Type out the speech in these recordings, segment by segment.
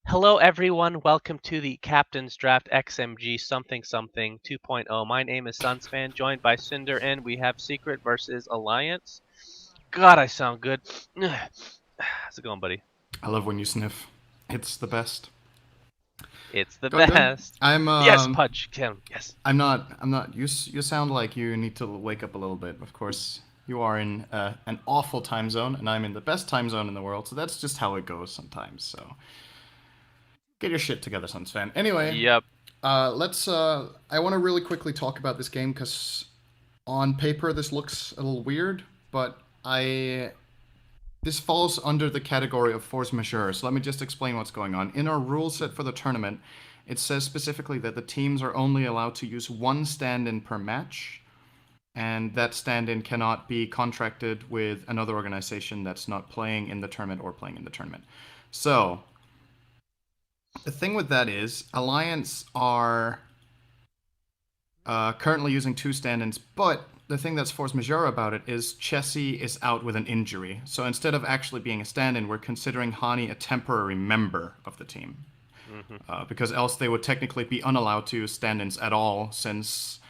Hello, everyone. Welcome to the Captain's Draft XMG something something 2.0. My name is Sunsfan, joined by Cinder, and we have Secret versus Alliance. God, I sound good. How's it going, buddy? I love when you sniff. It's the best. It's the Going good. best. I'm Yes, Pudge. Yes. I'm not. You sound like you need to wake up a little bit. Of course, you are in an awful time zone, and I'm in the best time zone in the world. So that's just how it goes sometimes. So get your shit together, Suns fan. Anyway, Yep. let's. I want to really quickly talk about this game because on paper this looks a little weird, but this falls under the category of force majeure. So let me just explain what's going on. In our rule set for the tournament, it says specifically that the teams are only allowed to use one stand-in per match, and that stand-in cannot be contracted with another organization that's not playing in the tournament or playing in the tournament. So the thing with that is Alliance are currently using two stand-ins, but the thing that's force majeure about it is Chessie is out with an injury. So instead of actually being a stand-in, we're considering Hani a temporary member of the team. Because else they would technically be unallowed to use stand-ins at all, since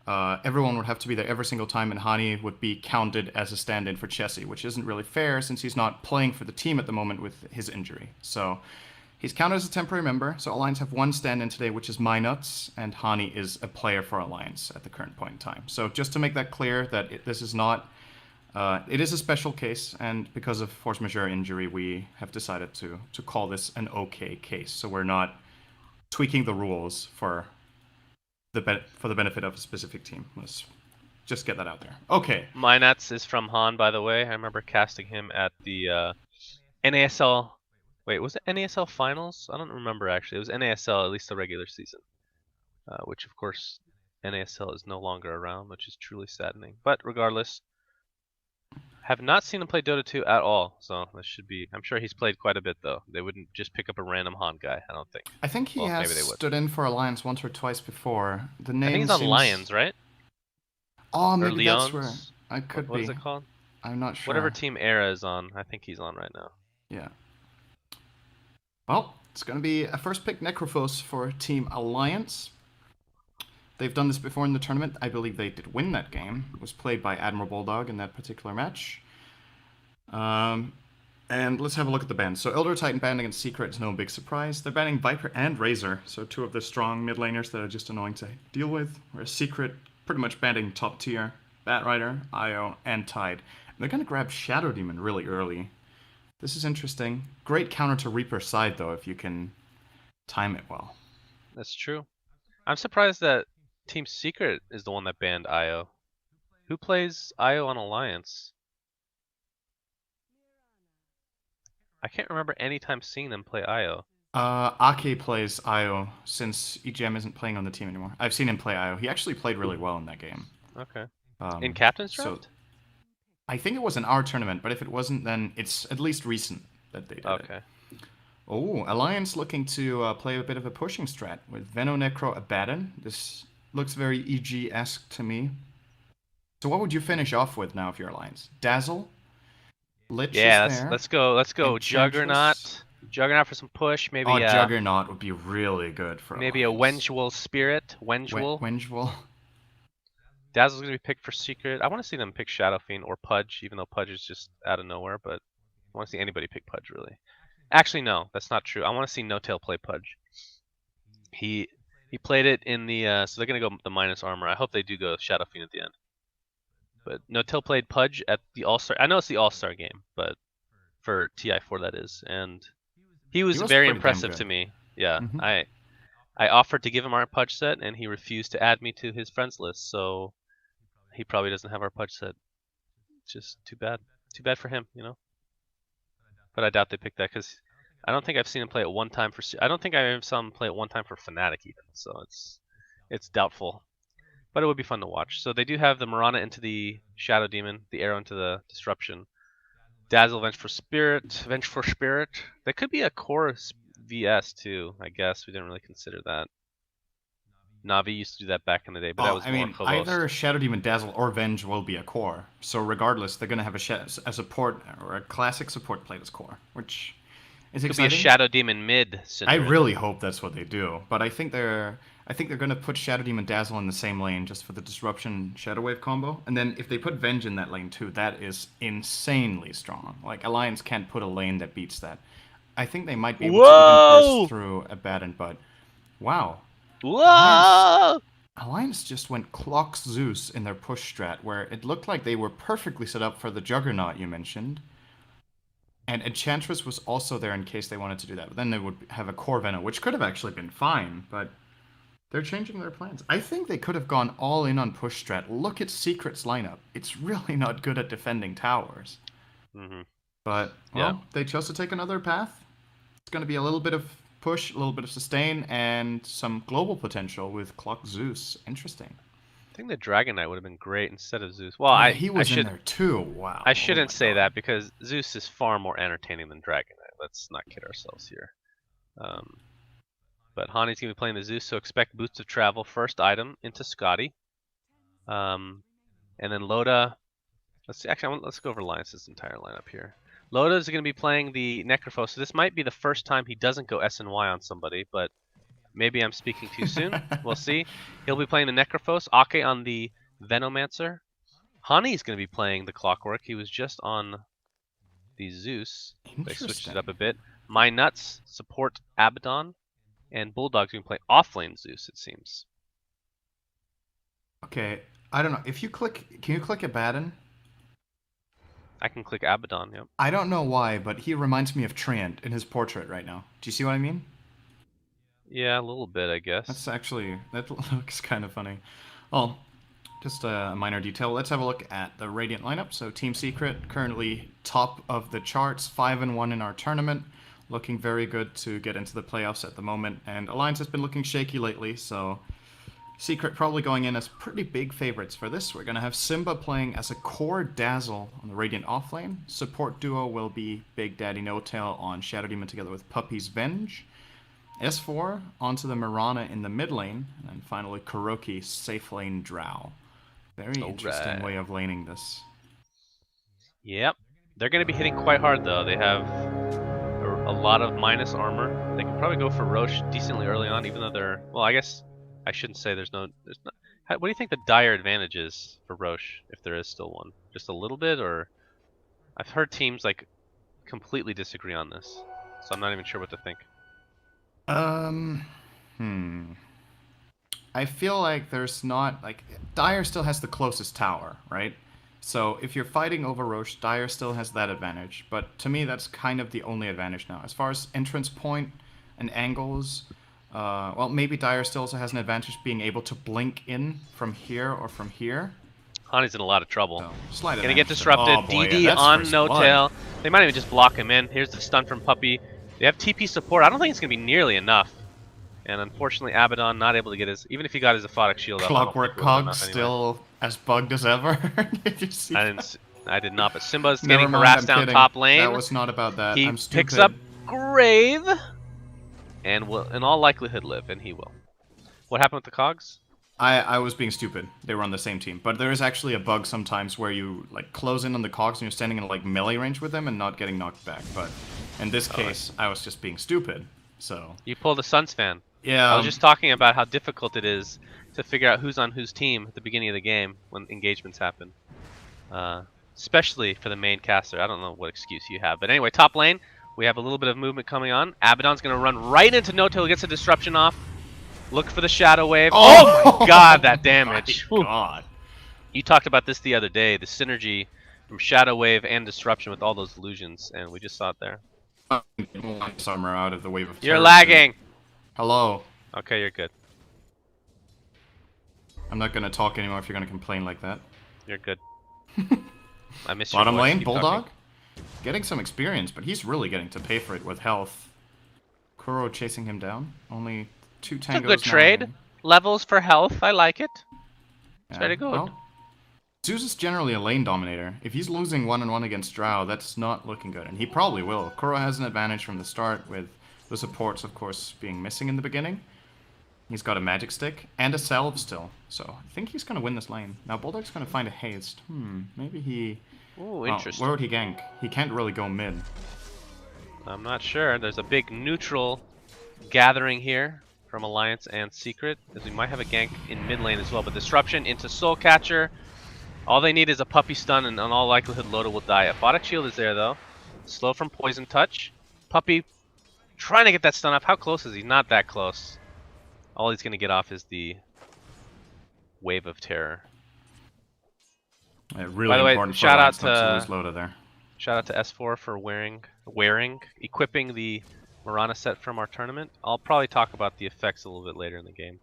everyone would have to be there every single time, and Hani would be counted as a stand-in for Chessie, which isn't really fair since he's not playing for the team at the moment with his injury. So he's counted as a temporary member, so Alliance have one stand-in today, which is My Nuts, and Hani is a player for Alliance at the current point in time. So just to make that clear, that this is not... it is a special case, and because of force majeure injury, we have decided to call this an okay case. So we're not tweaking the rules for the benefit of a specific team. Let's just get that out there. Okay. Minats is from Han, by the way. I remember casting him at the NASL. Wait, was it NASL finals? I don't remember actually. It was NASL, at least the regular season. Which, of course, NASL is no longer around, which is truly saddening. But regardless, have not seen him play Dota 2 at all. So this should be. I'm sure he's played quite a bit though. They wouldn't just pick up a random Han guy. I don't think. I think he Well, has maybe they would. stood in for Alliance once or twice before. The name I think he's on seems... Lions, right? Oh, Or maybe that's Leons? where I could What be. is it called? I'm not sure. Whatever team Era is on, I think he's on right now. Yeah. Well, it's going to be a first pick Necrophos for Team Alliance. They've done this before in the tournament. I believe they did win that game. It was played by Admiral Bulldog in that particular match. And let's have a look at the bans. So Elder Titan banned against Secret is no big surprise. They're banning Viper and Razor, so two of the strong mid laners that are just annoying to deal with. Whereas Secret pretty much banning top tier, Batrider, Io, and Tide. And they're going to grab Shadow Demon really early. This is interesting. Great counter to Reaper's side, though, if you can time it well. That's true. I'm surprised that Team Secret is the one that banned Io. Who plays Io on Alliance? I can't remember any time seeing them play Io. Ake plays Io since EGM isn't playing on the team anymore. I've seen him play Io. He actually played really well in that game. Okay. In Captain's Draft? So I think it was in our tournament, but if it wasn't, then it's at least recent that they did Okay. it. Oh, Alliance looking to play a bit of a pushing strat with Veno Necro Abaddon. This looks very EG-esque to me. So what would you finish off with now if you're Alliance? Dazzle? Lich Yeah, is there. let's go. Let's go. Enchantress. Juggernaut. Juggernaut for some push. Maybe Oh, Juggernaut would be really good for maybe Alliance. a Wenjwol Spirit. Wenjwol. Wenjwol. Dazzle's gonna be picked for Secret. I want to see them pick Shadow Fiend or Pudge, even though Pudge is just out of nowhere. But I want to see anybody pick Pudge really. Actually, no, that's not true. I want to see No Tail play Pudge. He played it in the so they're gonna go the minus armor. I hope they do go Shadow Fiend at the end. But No Tail played Pudge at the All-Star. I know it's the All-Star game, but for TI4 that is, and he was very impressive to me. Yeah, I offered to give him our Pudge set, and he refused to add me to his friends list. So he probably doesn't have our Pudge set. Just too bad. Too bad for him, you know. But I doubt they picked that because I don't think I've seen him play it one time for. I don't think I ever saw him play it one time for Fnatic even. So it's doubtful. But it would be fun to watch. So they do have the Mirana into the Shadow Demon, the Arrow into the Disruption, Dazzle Venge for Spirit. That could be a Chorus VS too, I guess. We didn't really consider that. Navi used to do that back in the day, but that was more Phobos. Either Shadow Demon, Dazzle, or Venge will be a core. So regardless, they're going to have a support or a classic support played as core, which It's Could be a exciting. Shadow Demon mid. I Syndra. really hope that's what they do, but I think they're going to put Shadow Demon Dazzle in the same lane just for the disruption Shadow Wave combo, and then if they put Venge in that lane too, that is insanely strong. Like Alliance can't put a lane that beats that. I think they might be able to even burst through a Baton, but wow, Alliance Whoa! Alliance just went Clock Zeus in their push strat, where it looked like they were perfectly set up for the Juggernaut you mentioned. And Enchantress was also there in case they wanted to do that. But then they would have a Corvina, which could have actually been fine, but they're changing their plans. I think they could have gone all in on push strat. Look at Secret's lineup. It's really not good at defending towers. Mm-hmm. But, well, they chose to take another path. It's going to be a little bit of push, a little bit of sustain, and some global potential with Clock Zeus. Interesting. I think the Dragon Knight would have been great instead of Zeus. Well, he was in there too. Wow. I shouldn't say that because Zeus is far more entertaining than Dragon Knight. Let's not kid ourselves here. But Hani's gonna be playing the Zeus, so expect Boots of Travel first item into Scotty. And then Loda. Let's see. Actually, let's go over Alliance's entire lineup here. Loda is gonna be playing the Necrophos, so this might be the first time he doesn't go SNY on somebody, but maybe I'm speaking too soon. We'll see. He'll be playing the Necrophos. Ake on the Venomancer. Hani's going to be playing the Clockwork. He was just on the Zeus. They switched it up a bit. My Nuts support Abaddon. And Bulldog's going to play Offlane Zeus, it seems. Okay. I don't know. If you click... Can you click Abaddon? I can click Abaddon, yep. I don't know why, but he reminds me of Treant in his portrait right now. Do you see what I mean? Yeah, a little bit, I guess. That looks kind of funny. Well, just a minor detail. Let's have a look at the Radiant lineup. So Team Secret currently top of the charts, 5-1 in our tournament, looking very good to get into the playoffs at the moment. And Alliance has been looking shaky lately, so Secret probably going in as pretty big favorites for this. We're going to have Simba playing as a core Dazzle on the Radiant offlane. Support duo will be Big Daddy No-Tail on Shadow Demon together with Puppey's Venge. S4 onto the Mirana in the mid lane, and then finally Kuroki safe lane Drow. Very interesting way of laning this. Yep. They're going to be hitting quite hard though. They have a lot of minus armor. They can probably go for Roche decently early on, even though they're... Well, I guess I shouldn't say there's not... What do you think the dire advantage is for Roche, if there is still one? Just a little bit, or... I've heard teams like completely disagree on this, so I'm not even sure what to think. I feel like there's not, like, Dire still has the closest tower, right? So if you're fighting over Roche, Dire still has that advantage. But to me, that's kind of the only advantage now. As far as entrance point and angles, well, maybe Dire still also has an advantage being able to blink in from here or from here. Hani's in a lot of trouble. So, gonna get disrupted. Oh, boy, DD yeah, on No-Tail. They might even just block him in. Here's the stun from Puppey. They have TP support. I don't think it's gonna be nearly enough. And unfortunately, Abaddon not able to get his... Even if he got his Aphotic Shield up... Clockwork Cog still as bugged as ever. Did you see I did not, but Simba's getting harassed down top lane. That was not about that. He I'm stupid. picks up Grave and will, in all likelihood, live, and he will. What happened with the Cogs? I was being stupid. They were on the same team. But there is actually a bug sometimes where you like close in on the Cogs and you're standing in like melee range with them and not getting knocked back. But in this case, I was just being stupid. So you pulled the Suns fan. Yeah. I was just talking about how difficult it is to figure out who's on whose team at the beginning of the game when engagements happen. Especially for the main caster. I don't know what excuse you have. But anyway, top lane, we have a little bit of movement coming on. Abaddon's going to run right into No-Tail, gets a disruption off. Look for the Shadow Wave. Oh my god, that damage. My god. You talked about this the other day, the synergy from Shadow Wave and disruption with all those illusions, and we just saw it there. Summer out of the wave of You're lagging! Hello. Okay, you're good. I'm not gonna talk anymore if you're gonna complain like that. You're good. I miss your Bottom voice. lane, Keep Bulldog? talking. Getting some experience, but he's really getting to pay for it with health. Kuro chasing him down. Only 2 tangos. It's a good trade. Levels for health, I like it. It's very good. Well, Zeus is generally a lane dominator. If he's losing 1-on-1 against Drow, that's not looking good, and he probably will. Kuro has an advantage from the start with the supports, of course, being missing in the beginning. He's got a magic stick and a salve still, so I think he's going to win this lane. Now Bulldog's going to find a haste. Maybe he... Ooh, interesting. Where would he gank? He can't really go mid. I'm not sure. There's a big neutral gathering here from Alliance and Secret, as we might have a gank in mid lane as well. But disruption into Soul Catcher. All they need is a Puppey stun, and in all likelihood, Loda will die. Aphotic Shield is there though. Slow from Poison Touch. Puppey trying to get that stun off. How close is he? Not that close. All he's gonna get off is the Wave of Terror. Yeah, really By the way, important shout out not to to lose Loda there. Shout out to S4 for equipping the Mirana set from our tournament. I'll probably talk about the effects a little bit later in the game,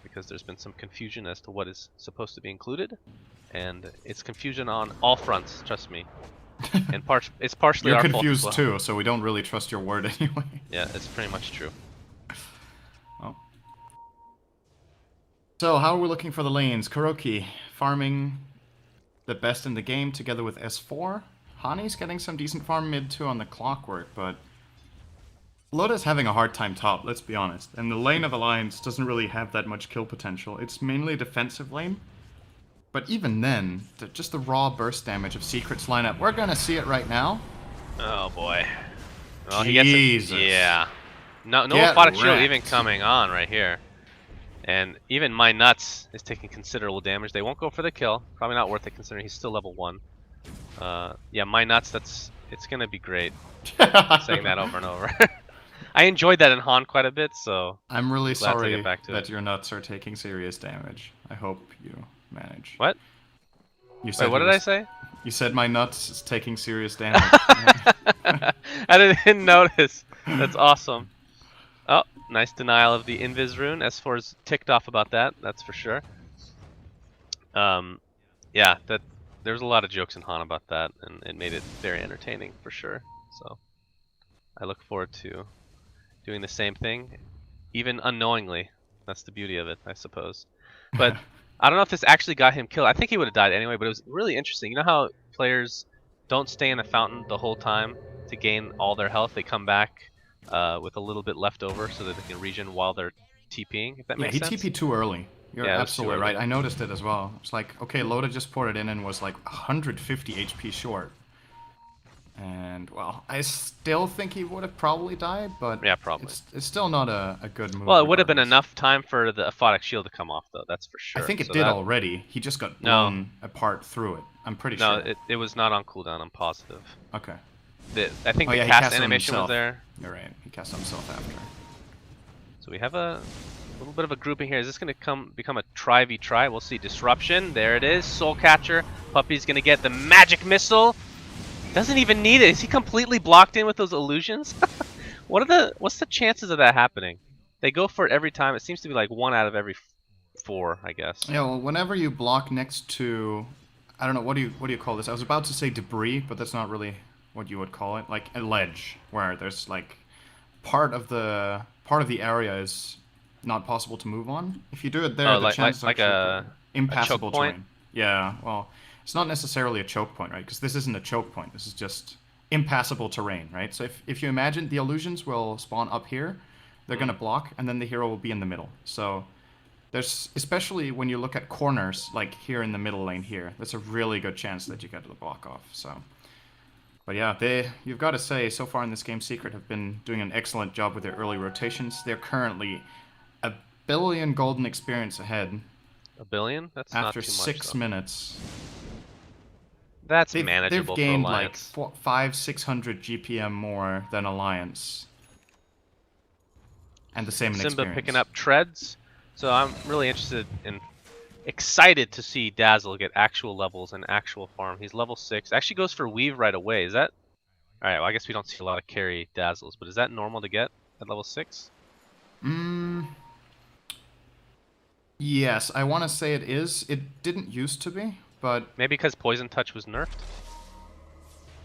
because there's been some confusion as to what is supposed to be included, and it's confusion on all fronts. Trust me, and it's partially You're our confused fault as well. too, so we don't really trust your word anyway. Yeah, it's pretty much true. Oh. So how are we looking for the lanes? Kuroki farming the best in the game together with S4. Hani's getting some decent farm mid too on the Clockwork, but Loda's having a hard time top, let's be honest. And the lane of Alliance doesn't really have that much kill potential. It's mainly a defensive lane. But even then, just the raw burst damage of Secret's lineup, we're gonna see it right now. Oh boy. Well, Jesus. he gets it. Yeah. No Get Aphotic Shield wrecked. even coming on right here. And even My Nuts is taking considerable damage. They won't go for the kill. Probably not worth it considering he's still level 1. Yeah, My Nuts, it's gonna be great. Saying that over and over. I enjoyed that in Han quite a bit, so I'm really glad to sorry get back to that it. your nuts are taking serious damage. I hope you manage. What? You said Wait, what did I say? You said my nuts is taking serious damage. I didn't notice. That's awesome. Oh, nice denial of the Invis rune. S4's ticked off about that, that's for sure. Yeah, there's a lot of jokes in Han about that, and it made it very entertaining for sure. So I look forward to doing the same thing, even unknowingly. That's the beauty of it, I suppose. But I don't know if this actually got him killed. I think he would have died anyway, but it was really interesting. You know how players don't stay in a fountain the whole time to gain all their health? They come back with a little bit left over so that they can regen while they're TPing, if that makes sense. He TP'd too early. You're Yeah, it was absolutely too early. right. I noticed it as well. It's like, okay, Loda just poured it in and was like 150 HP short. And, well, I still think he would have probably died, but Yeah, probably. it's still not a good move. Well, it would have been regardless. enough time for the Aphotic Shield to come off, though, that's for sure. I think it So did that- already. He just got No. blown apart through it. I'm pretty No, sure. it was not on cooldown, I'm positive. Okay. I think Oh, the yeah, he cast cast on animation was himself. there. You're right. He cast on himself after. So we have a little bit of a grouping here. Is this going to become a try-v-try? We'll see. Disruption. There it is. Soul Catcher. Puppey's going to get the magic missile. Doesn't even need it. Is he completely blocked in with those illusions? What's the chances of that happening? They go for it every time. It seems to be like 1 out of every 4, I guess. Yeah, well, whenever you block next to, I don't know, what do you call this? I was about to say debris, but that's not really what you would call it. Like a ledge, where there's like part of the area is not possible to move on. If you do it there, Oh, the like chances a are impassable choke point? terrain. Yeah, well, it's not necessarily a choke point, right? Because this isn't a choke point. This is just impassable terrain, right? So if you imagine the illusions will spawn up here, they're gonna block, and then the hero will be in the middle. So there's, especially when you look at corners, like here in the middle lane here, there's a really good chance that you get the block off. So, but yeah, you've got to say, so far in this game, Secret have been doing an excellent job with their early rotations. They're currently 1 billion golden experience ahead 1 billion? That's not after too much, 6 though. minutes. That's They've manageable gained for like Alliance. 500-600 GPM more than Alliance. And the same in Simba experience. picking up treads. So I'm really excited to see Dazzle get actual levels and actual farm. He's level 6. Actually goes for Weave right away. Is that? Alright, well I guess we don't see a lot of carry Dazzles, but is that normal to get at level 6? Yes, I want to say it is. It didn't used to be, but Maybe because Poison Touch was nerfed?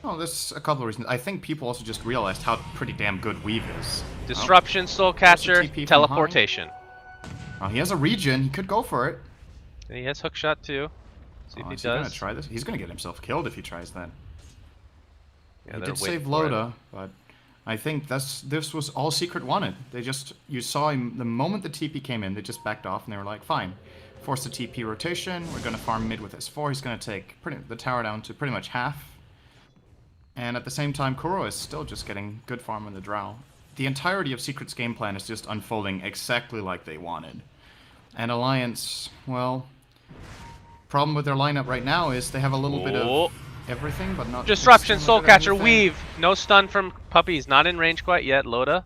oh, there's a couple of reasons. I think people also just realized how pretty damn good Weave is. Disruption, Soul Catcher, TP from teleportation. Oh, he has a regen. He could go for it. And he has Hookshot too. See if Oh, he is he gonna does. try this? He's gonna get himself killed if he tries that. Yeah, He they're did waiting save for it. Loda, but I think this was all Secret wanted. You saw him the moment the TP came in, they just backed off and they were like, fine, force the TP rotation. We're gonna farm mid with S4. He's gonna take the tower down to pretty much half. And at the same time, Kuro is still just getting good farm on the Drow. The entirety of Secret's game plan is just unfolding exactly like they wanted. And Alliance, well, problem with their lineup right now is they have a little bit of everything, but not disruption. Soulcatcher, anything. weave. No stun from Puppey. He's not in range quite yet. Loda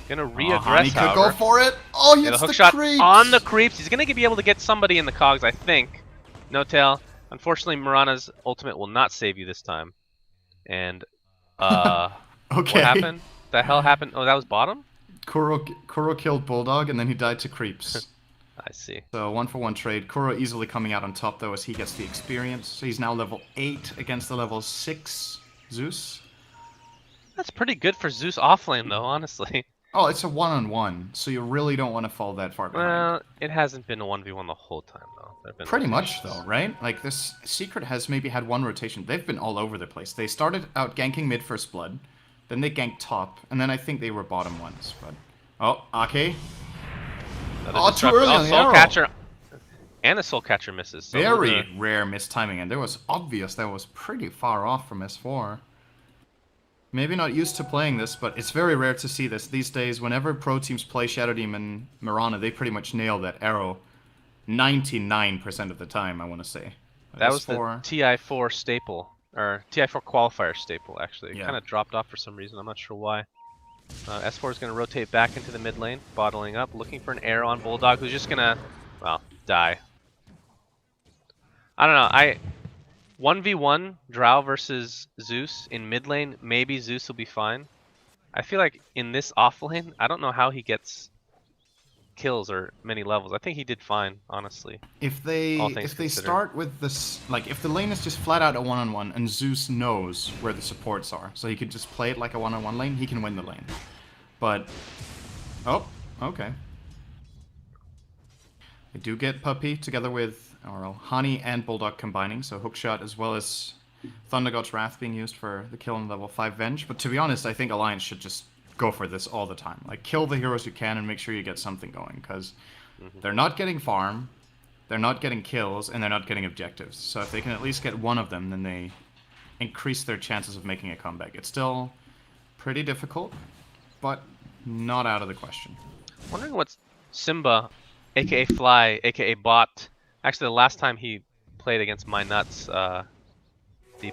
gonna reaggress. He could go for it. Oh, he hits the hook the shot creeps. on the creeps. He's gonna be able to get somebody in the cogs, I think. No tail. Unfortunately, Mirana's ultimate will not save you this time. And okay. what happened? The hell happened? Oh, that was bottom? Kuro killed Bulldog and then he died to creeps. I see. So 1-for-1 trade. Kuro easily coming out on top though as he gets the experience. So he's now level 8 against the level 6 Zeus. That's pretty good for Zeus offlane though, honestly. Oh, it's a 1-on-1, so you really don't want to fall that far behind. Well, it hasn't been a 1v1 the whole time though. Pretty much though, right? Like this Secret has maybe had one rotation. They've been all over the place. They started out ganking mid first blood, then they ganked top, and then I think they were bottom once. But oh, Ake. Oh, too early on the arrow. Soulcatcher. And the Soulcatcher misses. So very rare mistiming, and it was obvious that was pretty far off from S4. Maybe not used to playing this, but it's very rare to see this these days. Whenever pro teams play Shadow Demon Mirana, they pretty much nail that arrow 99% of the time, I want to say. That was the TI4 staple, or TI4 qualifier staple, actually. It kind of dropped off for some reason. I'm not sure why. S4 is going to rotate back into the mid lane, bottling up, looking for an arrow on Bulldog, who's just going to, well, die. I don't know. 1v1 Drow versus Zeus in mid lane, maybe Zeus will be fine. I feel like in this off lane, I don't know how he gets kills or many levels. I think he did fine, honestly. If they start with this, like if the lane is just flat out a 1-on-1 and Zeus knows where the supports are, so he could just play it like a 1-on-1 lane, he can win the lane. But oh, okay. They do get Puppey together with Hani and Bulldog combining, so hookshot as well as Thunder God's Wrath being used for the kill on level 5 Venge. But to be honest, I think Alliance should just go for this all the time. Like, kill the heroes you can and make sure you get something going, because they're not getting farm, they're not getting kills, and they're not getting objectives. So if they can at least get one of them, then they increase their chances of making a comeback. It's still pretty difficult, but not out of the question. Wondering what Simba, aka Fly, aka Bot. Actually, the last time he played against My Nuts, the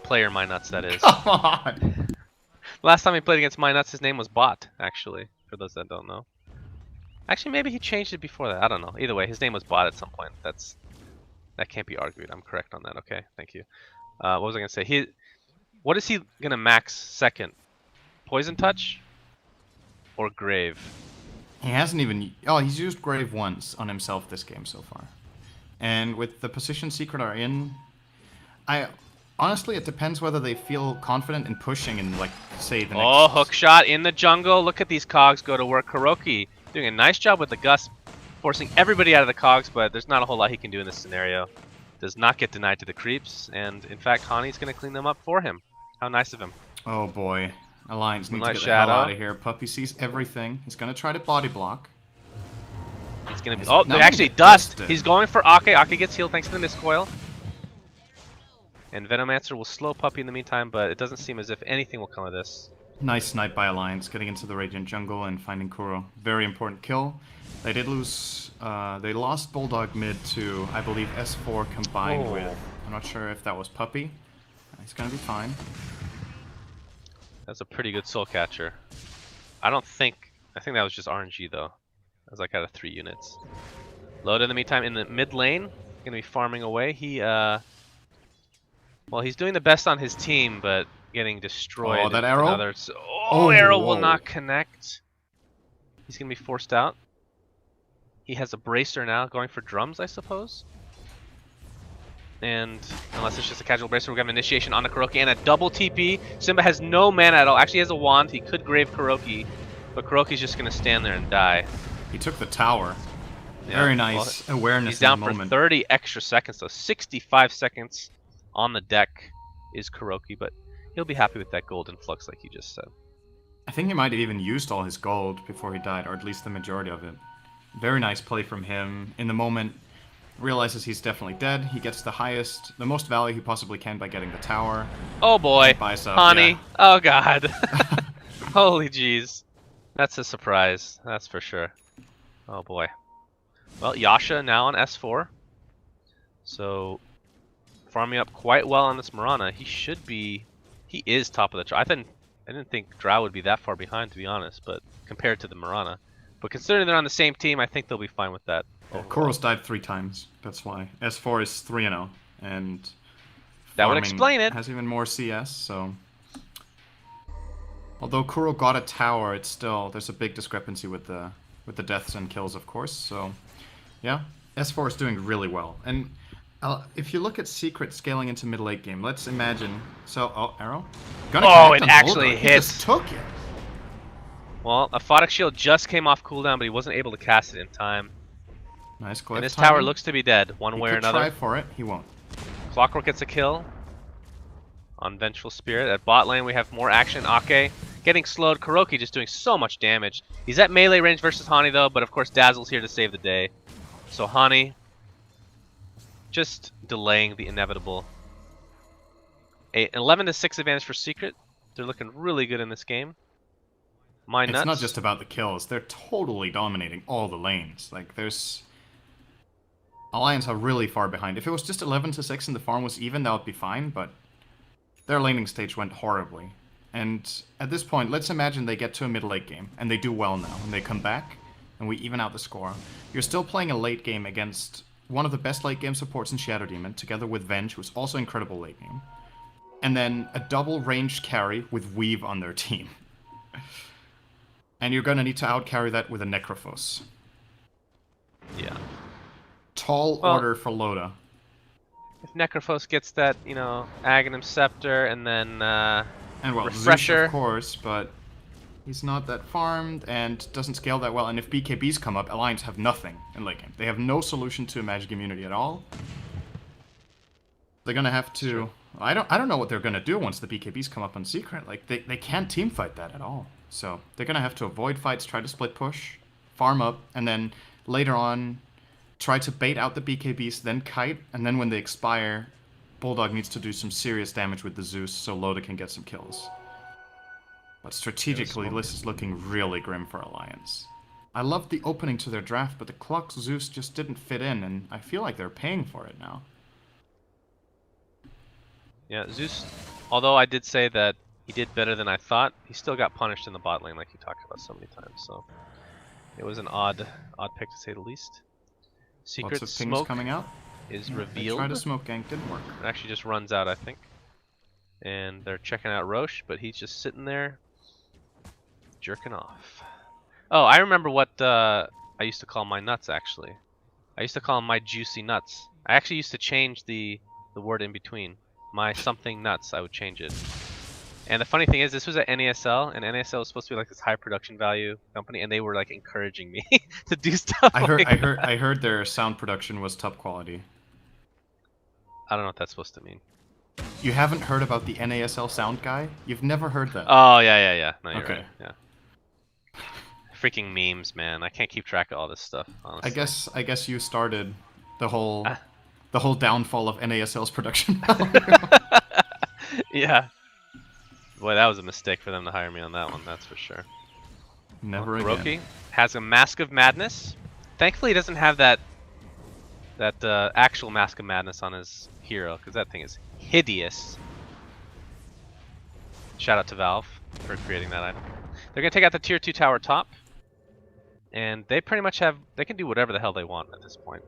player My Nuts, that is. Come on! Last time he played against My Nuts, his name was Bot, actually, for those that don't know. Actually, maybe he changed it before that. I don't know. Either way, his name was Bot at some point. That can't be argued. I'm correct on that. Okay, thank you. What was I going to say? What is he going to max second? Poison Touch or Grave? He hasn't even... Oh, he's used Grave once on himself this game so far. And with the position Secret are in, honestly, it depends whether they feel confident in pushing in, like, say, the next... Oh, hook shot in the jungle. Look at these cogs go to work. Kuroki doing a nice job with the Gus, forcing everybody out of the cogs, but there's not a whole lot he can do in this scenario. Does not get denied to the creeps, and in fact, Hani's going to clean them up for him. How nice of him. Oh, boy. Alliance needs to get the Shadow. hell out of here. Puppey sees everything. He's going to try to body block. He's gonna be. Oh, actually, Dust. He's going for Ake. Ake gets healed thanks to the miscoil. And Venomancer will slow Puppey in the meantime, but it doesn't seem as if anything will come of this. Nice snipe by Alliance, getting into the Radiant jungle and finding Kuro. Very important kill. They did lose. They lost Bulldog mid to, I believe, S4 combined with. I'm not sure if that was Puppey. He's gonna be fine. That's a pretty good soul catcher. I think that was just RNG though. That was like out of 3 units. Load in the meantime in the mid lane, gonna be farming away. Well, he's doing the best on his team, but getting destroyed. Oh, that arrow! Arrow will not connect. He's gonna be forced out. He has a bracer now, going for drums, I suppose. And unless it's just a casual bracer, we're gonna have initiation on the Kuroki and a double TP. Simba has no mana at all. Actually, he has a wand. He could grave Kuroki, but Kuroki's just gonna stand there and die. He took the tower. Yeah, very nice awareness. He's down in the for 30 extra seconds, so 65 seconds on the deck is Kuroki, but he'll be happy with that golden flux like you just said. I think he might have even used all his gold before he died, or at least the majority of it. Very nice play from him. In the moment, realizes he's definitely dead. He gets the most value he possibly can by getting the tower. Oh boy, Buys up, Hani. yeah. Oh god. Holy jeez. That's a surprise, that's for sure. Oh boy. Well, Yasha now on S4. So, farming up quite well on this Mirana. He is top of the chart. I didn't think Drow would be that far behind, to be honest, but compared to the Mirana. But considering they're on the same team, I think they'll be fine with that. Kuro's died 3 times. That's why. S4 is 3-0. And that would explain it. Has even more CS, so... Although Kuro got a tower, it's still... There's a big discrepancy with the deaths and kills, of course, so... Yeah, S4 is doing really well. And if you look at Secret scaling into mid-late game, let's imagine... So, arrow? Oh, it actually hit. He just took it. Well, a Photic Shield just came off cooldown, but he wasn't able to cast it in time. Nice glyph. And his tower looks to be dead, one way or another. Try for it, he won't. Clockwork gets a kill on Vengeful Spirit. At bot lane, we have more action. Ake getting slowed. Kuroki just doing so much damage. He's at melee range versus Hani, though, but of course Dazzle's here to save the day. So Hani just delaying the inevitable. An 11-6 advantage for Secret. They're looking really good in this game. It's not just about the kills. They're totally dominating all the lanes. Like, there's... Alliance are really far behind. If it was just 11-6 and the farm was even, that would be fine, but their laning stage went horribly. And at this point, let's imagine they get to a mid-late game, and they do well now, and they come back, and we even out the score. You're still playing a late game against one of the best late game supports in Shadow Demon, together with Venge, who's also incredible late game. And then a double ranged carry with Weave on their team. And you're gonna need to outcarry that with a Necrophos. Yeah. Tall order for Loda. If Necrophos gets that, you know, Aghanim Scepter and then Refresher. Zeus, of course, but he's not that farmed and doesn't scale that well. And if BKBs come up, Alliance have nothing in late game. They have no solution to a magic immunity at all. They're gonna have to. Sure. I don't know what they're gonna do once the BKBs come up on Secret. Like they can't team fight that at all. So they're gonna have to avoid fights, try to split push, farm up, and then later on try to bait out the BKBs, then kite, and then when they expire, Bulldog needs to do some serious damage with the Zeus so Loda can get some kills. But strategically, this is looking really grim for Alliance. I loved the opening to their draft, but the Clock Zeus just didn't fit in, and I feel like they're paying for it now. Yeah, Zeus, although I did say that he did better than I thought, he still got punished in the bot lane like you talked about so many times, so it was an odd pick to say the least. Secret Lots of things smoke coming out. is They revealed. tried a smoke gank, didn't work. It actually just runs out, I think. And they're checking out Roche, but he's just sitting there jerking off. Oh, I remember what I used to call my nuts, actually. I used to call them my juicy nuts. I actually used to change the word in between. My something nuts, I would change it. And the funny thing is, this was at NASL, and NASL was supposed to be like this high production value company, and they were like encouraging me to do stuff. I heard their sound production was top quality. I don't know what that's supposed to mean. You haven't heard about the NASL sound guy? You've never heard that? Oh yeah. No, you're okay. Right. Yeah. Freaking memes, man! I can't keep track of all this stuff. Honestly. I guess you started the whole downfall of NASL's production value. Yeah. Boy, that was a mistake for them to hire me on that one. That's for sure. Never again. Kuroki has a Mask of Madness. Thankfully, he doesn't have that actual Mask of Madness on his hero, because that thing is hideous. Shout out to Valve for creating that item. They're gonna take out the tier 2 tower top, and they pretty much they can do whatever the hell they want at this point.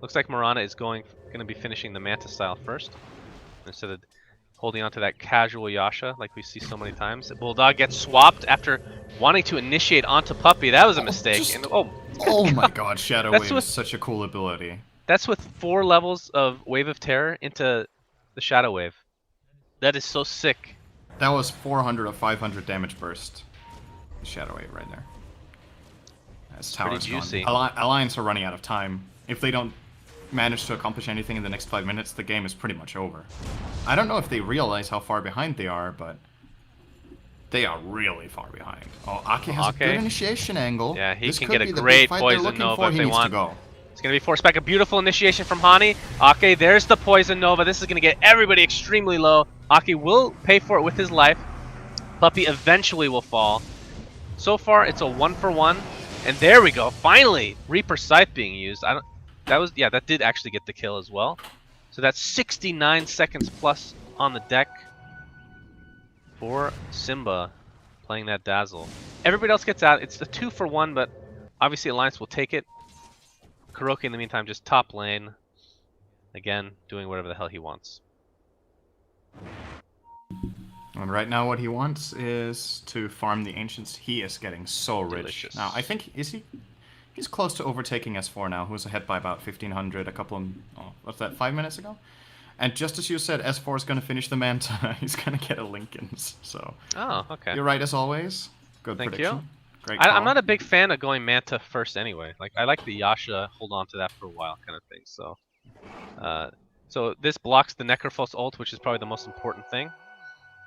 Looks like Mirana is gonna be finishing the Manta style first, instead of holding on to that casual Yasha like we see so many times. Bulldog gets swapped after wanting to initiate onto Puppey. That was a mistake. Oh my god, Shadow Wave is such a cool ability. That's with 4 levels of Wave of Terror into the Shadow Wave. That is so sick. That was 400 of 500 damage burst. Shadow Wave right there. That's tower's juicy. Gone. Alliance are running out of time. If they don't manage to accomplish anything in the next 5 minutes, the game is pretty much over. I don't know if they realize how far behind they are, but they are really far behind. Oh, Ake has a good initiation angle. Yeah, he can get a great poison nova if they want. It's going to be forced back. A beautiful initiation from Hani. Ake, there's the Poison Nova. This is going to get everybody extremely low. Ake will pay for it with his life. Puppey eventually will fall. So far, it's a 1-for-1. And there we go. Finally, Reaper Scythe being used. That did actually get the kill as well. So that's 69 seconds plus on the deck for Simba playing that Dazzle. Everybody else gets out. It's a 2-for-1, but obviously Alliance will take it. Kuroki in the meantime just top lane. Again, doing whatever the hell he wants. And right now what he wants is to farm the Ancients. He is getting so rich. Delicious. Now, I think, he's close to overtaking S4 now, who's ahead by about 1,500 what's that, 5 minutes ago? And just as you said, S4 is going to finish the Manta. He's going to get a Linken's, so... Oh, okay. You're right as always. Good Thank prediction. you. Great call. I'm not a big fan of going Manta first anyway. Like, I like the Yasha, hold on to that for a while kind of thing, so... so this blocks the Necrophos ult, which is probably the most important thing.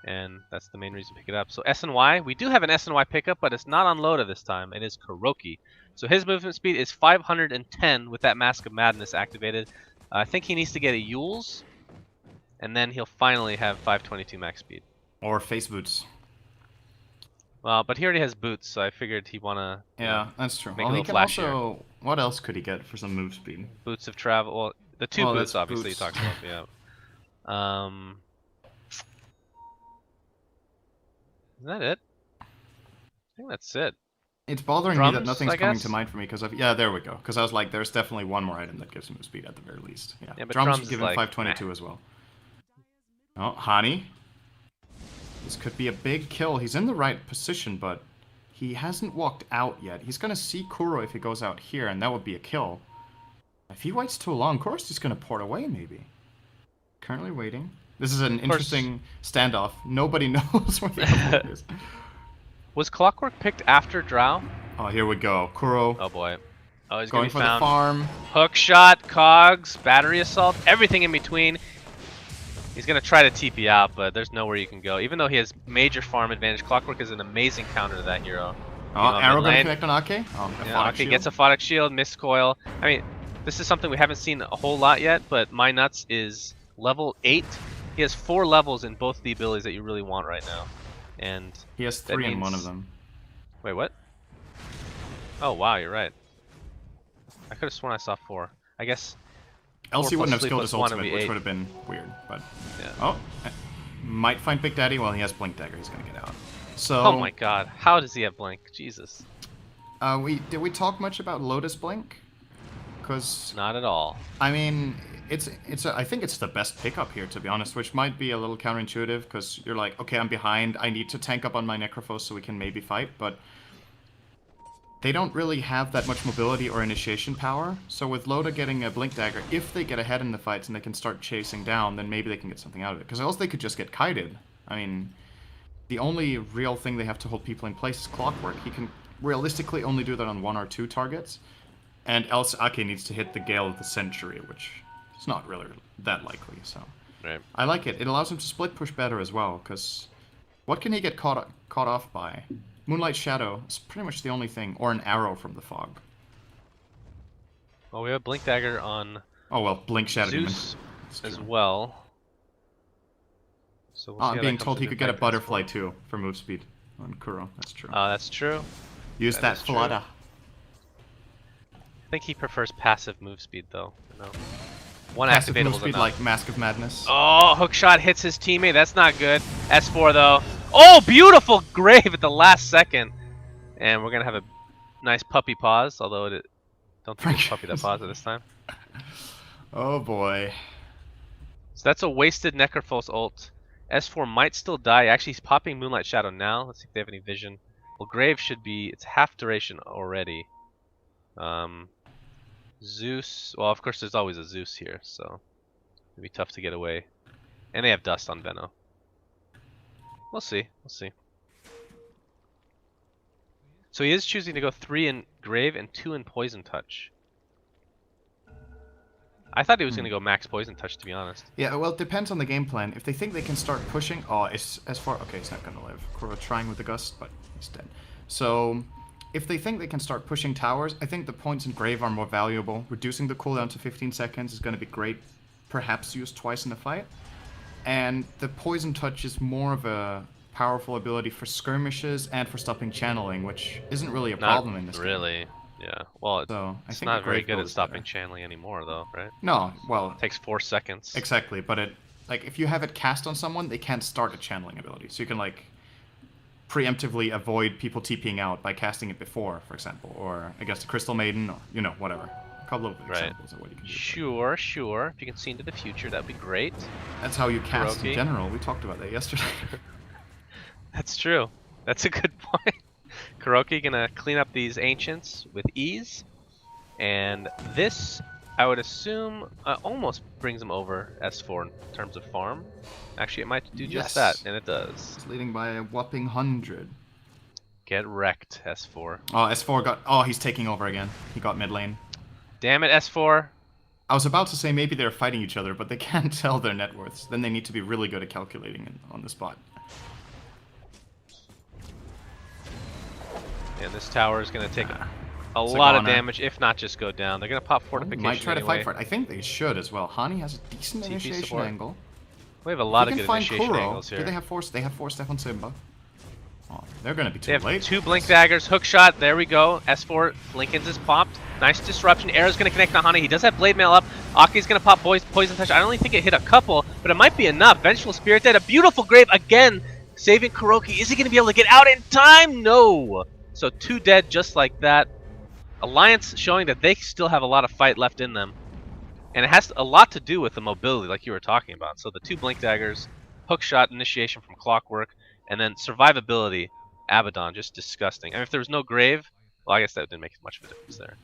And that's the main reason to pick it up. So SNY, we do have an SNY pickup, but it's not on Loda this time. It is Kuroki. So his movement speed is 510 with that Mask of Madness activated. I think he needs to get a Yules, and then he'll finally have 522 max speed. Or face boots. Well, but he already has boots, so I figured he'd want to. Yeah, that's true. Make Well, it a he little can flashier. also. What else could he get for some move speed? Boots of travel. Well, the two boots, that's obviously, boots. you talked about. Yeah. Isn't that it? I think that's it. It's bothering me that Drums, nothing's I coming guess? to mind for me because yeah, there we go. Because I was like, there's definitely one more item that gives him speed at the very least. Yeah, Yeah, but drums drums would is give him like, 522 as well. Oh, Hani. This could be a big kill. He's in the right position, but he hasn't walked out yet. He's gonna see Kuro if he goes out here, and that would be a kill. If he waits too long, Kuro's just gonna port away, maybe. Currently waiting. This is an interesting standoff. Nobody knows where the other is. Was Clockwork picked after Drow? Oh, here we go. Kuro Oh boy. Oh, he's going gonna be for found. the farm. Hook shot, cogs, battery assault, everything in between. He's gonna try to TP out, but there's nowhere you can go. Even though he has major farm advantage, Clockwork is an amazing counter to that hero. Oh, arrow gonna connect on Ake. Oh, Yeah, Ake gets a Photic Shield, Mist Coil. I mean, this is something we haven't seen a whole lot yet, but My Nuts is level 8. He has 4 levels in both the abilities that you really want right now. And he has 3 in one of them. Wait, what? Oh, wow, you're right. I could have sworn I saw 4. I guess... Else he wouldn't have skilled his +1 would ultimate, be which 8. would have been weird, but... Yeah. Oh, might find Big Daddy. Well, he has Blink Dagger. He's gonna get out. So... Oh my god, how does he have Blink? Jesus. Did we talk much about Lotus Blink? Because... Not at all. I mean, I think it's the best pickup here, to be honest, which might be a little counterintuitive, because you're like, okay, I'm behind, I need to tank up on my Necrophos so we can maybe fight, but they don't really have that much mobility or initiation power, so with Loda getting a Blink Dagger, if they get ahead in the fights and they can start chasing down, then maybe they can get something out of it, because else they could just get kited. I mean, the only real thing they have to hold people in place is Clockwork. He can realistically only do that on 1 or 2 targets, and else Ake needs to hit the Gale of the Century, which is not really that likely, so... Right. I like it. It allows him to split push better as well, because what can he get caught off by? Moonlight Shadow is pretty much the only thing, or an arrow from the fog. Well, we have Blink Dagger on Oh well, Blink Shadow Demon. Zeus as well. So we'll see how I'm that being comes told he into could get a effect as butterfly well. too for move speed on Kuro. That's true. That's true. Use that is true. Flutter. I think he prefers passive move speed though. No. One Passive move activatable speed enough. like Mask of Madness. Oh, hook shot hits his teammate. That's not good. S4 though. Oh, beautiful grave at the last second. And we're gonna have a nice puppy pause, although don't think it's puppy that paused it this time. Oh boy. So that's a wasted Necrophos ult. S4 might still die. Actually, he's popping Moonlight Shadow now. Let's see if they have any vision. Well, Grave should be... It's half duration already. Zeus... Well, of course, there's always a Zeus here, so... It'd be tough to get away. And they have Dust on Veno. We'll see. We'll see. So he is choosing to go 3 in Grave and 2 in Poison Touch. I thought he was going to go max Poison Touch, to be honest. Yeah, well, it depends on the game plan. If they think they can start pushing... Oh, it's as far... Okay, he's not going to live. Kuro trying with the Gust, but he's dead. So, if they think they can start pushing towers, I think the points in Grave are more valuable. Reducing the cooldown to 15 seconds is going to be great, perhaps used twice in the fight. And the Poison Touch is more of a powerful ability for skirmishes and for stopping channeling, which isn't really a problem in this game. Really, yeah. Well, So I it's think not very Grave good Bow at is stopping better. channeling anymore, though, right? No, well, It takes 4 seconds. exactly, but it like if you have it cast on someone, they can't start a channeling ability. So you can like preemptively avoid people TPing out by casting it before, for example, or against a Crystal Maiden, or whatever. A couple of examples of what you can do. Sure, sure. If you can see into the future, that'd be great. That's how you cast in Kuroki. general. We talked about that yesterday. That's true. That's a good point. Kuroki gonna clean up these ancients with ease, and this, I would assume, almost brings him over S4 in terms of farm. Actually, it might do just that, and it does. It's leading by a whopping 100. Get wrecked, S4. Oh, S4 got... Oh, he's taking over again. He got mid lane. Damn it, S4. I was about to say maybe they're fighting each other, but they can't tell their net worths. Then they need to be really good at calculating on the spot. And this tower is going to take a lot of damage, if not just go down. They're going to pop fortification might try to anyway. fight for it. I think they should as well. Hani has a decent TP initiation support. angle. We have a lot If of we good can find initiation Kuro, angles here. do they have force? They have force Steph on Simba. Oh, they're going to be too They have late. 2 blink daggers, hook shot, there we go. S4, Lincoln's is popped. Nice disruption. Arrow's going to connect to Hani. He does have blade mail up. Aki's going to pop poison touch. I only think it hit a couple, but it might be enough. Vengeful Spirit dead. A beautiful grave again, saving Kuroki. Is he going to be able to get out in time? No. So 2 dead just like that. Alliance showing that they still have a lot of fight left in them. And it has a lot to do with the mobility like you were talking about. So the 2 blink daggers, hook shot initiation from Clockwork, and then survivability, Abaddon, just disgusting. I mean, if there was no grave, well, I guess that didn't make much of a difference there.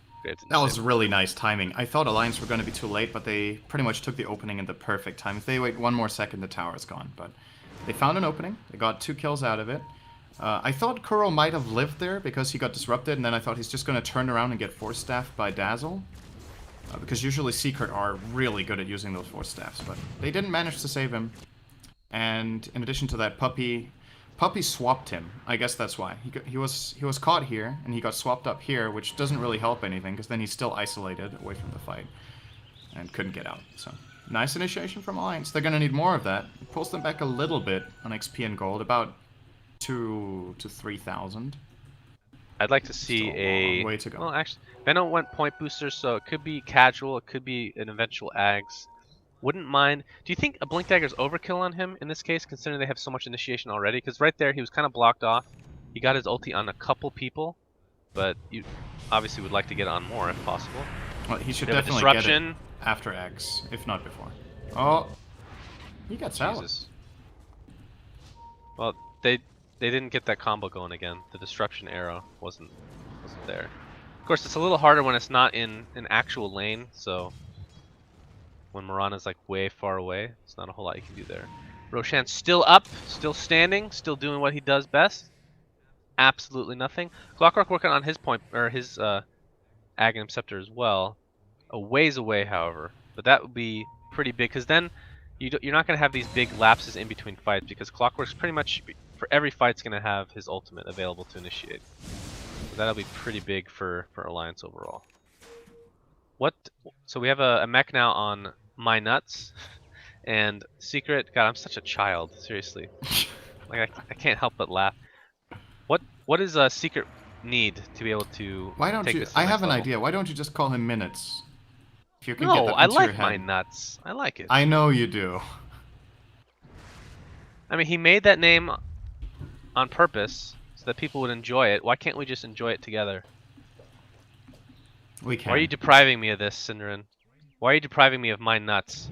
That was really nice timing. I thought Alliance were going to be too late, but they pretty much took the opening in the perfect time. If they wait 1 more second, the tower is gone. But they found an opening. They got 2 kills out of it. I thought Kuro might have lived there because he got disrupted, and then I thought he's just going to turn around and get force staffed by Dazzle. Because usually Secret are really good at using those force staffs, but they didn't manage to save him. And in addition to that, Puppey swapped him. I guess that's why. He was caught here, and he got swapped up here, which doesn't really help anything, because then he's still isolated away from the fight. And couldn't get out, so... Nice initiation from Alliance. They're gonna need more of that. It pulls them back a little bit on XP and gold, about 2 to 3,000. I'd like to see a... way to go. Well, actually, Venom went point boosters, so it could be casual, it could be an eventual Ags. Wouldn't mind. Do you think a Blink Dagger's overkill on him in this case, considering they have so much initiation already? Because right there, he was kind of blocked off. He got his ulti on a couple people, but you obviously would like to get on more if possible. Well, he should We have a definitely get disruption. it after X, if not before. Oh, he got out. Jesus. Well, they didn't get that combo going again. The disruption arrow wasn't there. Of course, it's a little harder when it's not in an actual lane, so when Mirana's like way far away, it's not a whole lot you can do there. Roshan's still up, still standing, still doing what he does best. Absolutely nothing. Clockwork working on his point, or his Aghanim Scepter as well. A ways away, however. But that would be pretty big, because then you're not going to have these big lapses in between fights, because Clockwork's pretty much, for every fight's going to have his ultimate available to initiate. So that'll be pretty big for Alliance overall. So we have a mech now on My Nuts, and Secret, God, I'm such a child, seriously. Like, I can't help but laugh. What does Secret need to be able to Why don't take you? this to the I next have an level? idea. Why don't you just call him Minutes? If you can No, get that I into your like head. My Nuts. I like it. I know you do. I mean, he made that name on purpose so that people would enjoy it. Why can't we just enjoy it together? We can. Why are you depriving me of this, Cinderin? Why are you depriving me of My Nuts?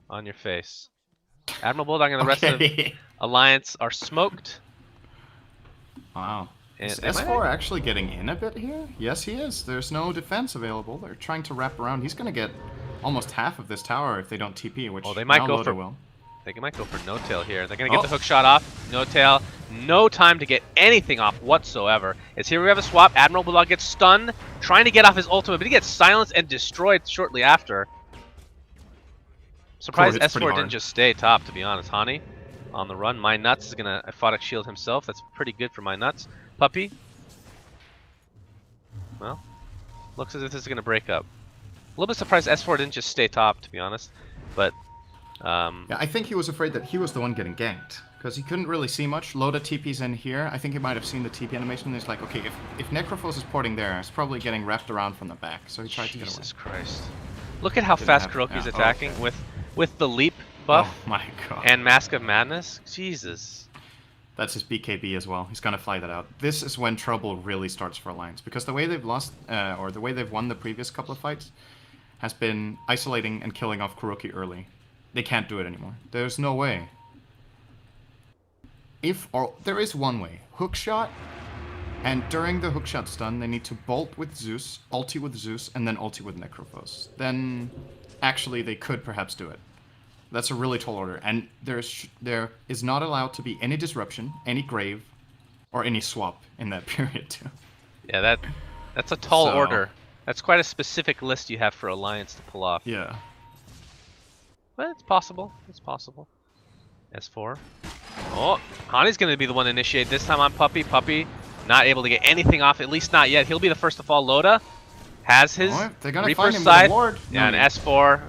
On your face. Admiral Bulldog and the rest of Alliance are smoked. Wow. And Is S4 actually getting in a bit here? Yes, he is. There's no defense available. They're trying to wrap around. He's going to get almost half of this tower if they don't TP, which they might now go Loader for. will. I think it might go for No Tail here. They're gonna get the hook shot off. No Tail. No time to get anything off whatsoever. It's here we have a swap. Admiral Bulldog gets stunned, trying to get off his ultimate, but he gets silenced and destroyed shortly after. Surprised S4 didn't just stay top, to be honest. Hani on the run. My Nuts is gonna Aphotic Shield himself. That's pretty good for My Nuts. Puppey Well, looks as if this is going to break up. A little bit surprised S4 didn't just stay top, to be honest. But, Yeah, I think he was afraid that he was the one getting ganked. Because he couldn't really see much. Loda TP's in here. I think he might have seen the TP animation and he's like, okay, if Necrophos is porting there, it's probably getting wrapped around from the back. So he tried to get away. Jesus Christ. Look at how fast KheZu's attacking with the leap buff Oh my god. and Mask of Madness. Jesus. That's his BKB as well. He's gonna fly that out. This is when trouble really starts for Alliance. Because the way they've lost, or the way they've won the previous couple of fights, has been isolating and killing off KheZu early. They can't do it anymore. There's no way. There is one way. Hookshot, and during the hookshot stun, they need to bolt with Zeus, ulti with Zeus, and then ulti with Necrophos. Then, actually, they could perhaps do it. That's a really tall order, and there is not allowed to be any disruption, any grave, or any swap in that period too. Yeah, that's a tall order. That's quite a specific list you have for Alliance to pull off. Yeah. But it's possible. It's possible. S4. Oh, Hani's going to be the one to initiate this time on Puppey. Puppey not able to get anything off, at least not yet. He'll be the first to fall. Loda has his Reaper side. Yeah, an S4.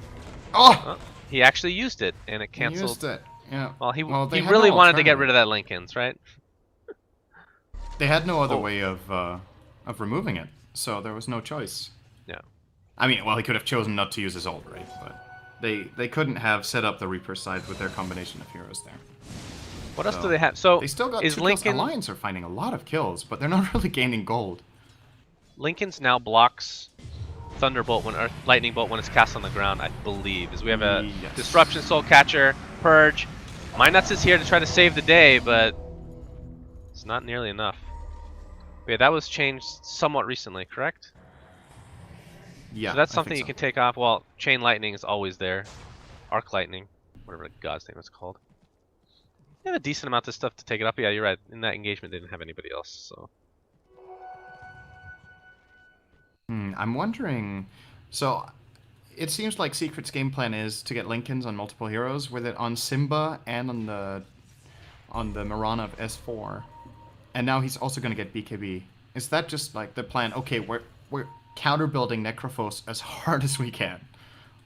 Oh! He actually used it, and it canceled. He used it, yeah. Well, he really wanted to get rid of that Linken's, right? They had no other way of removing it, so there was no choice. Yeah. I mean, well, he could have chosen not to use his ult, right? But they couldn't have set up the Reaper side with their combination of heroes there. What else do they have? So they still got is 2 Linken... kills. Alliance are finding a lot of kills, but they're not really gaining gold. Linken's now blocks Thunderbolt or Lightning Bolt when it's cast on the ground, I believe. As we have a Disruption, Soul Catcher, Purge. Nuts is here to try to save the day, but it's not nearly enough. But yeah, that was changed somewhat recently, correct? Yeah. So that's something you can take off. Well, Chain Lightning is always there. Arc Lightning, whatever the god's name is called. They have a decent amount of stuff to take it up. Yeah, you're right. In that engagement, they didn't have anybody else, so. I'm wondering. So, it seems like Secret's game plan is to get Linken's on multiple heroes, with it on Simba and on the Mirana of S4, and now he's also going to get BKB. Is that just like the plan? Okay, we're counter building Necrophos as hard as we can.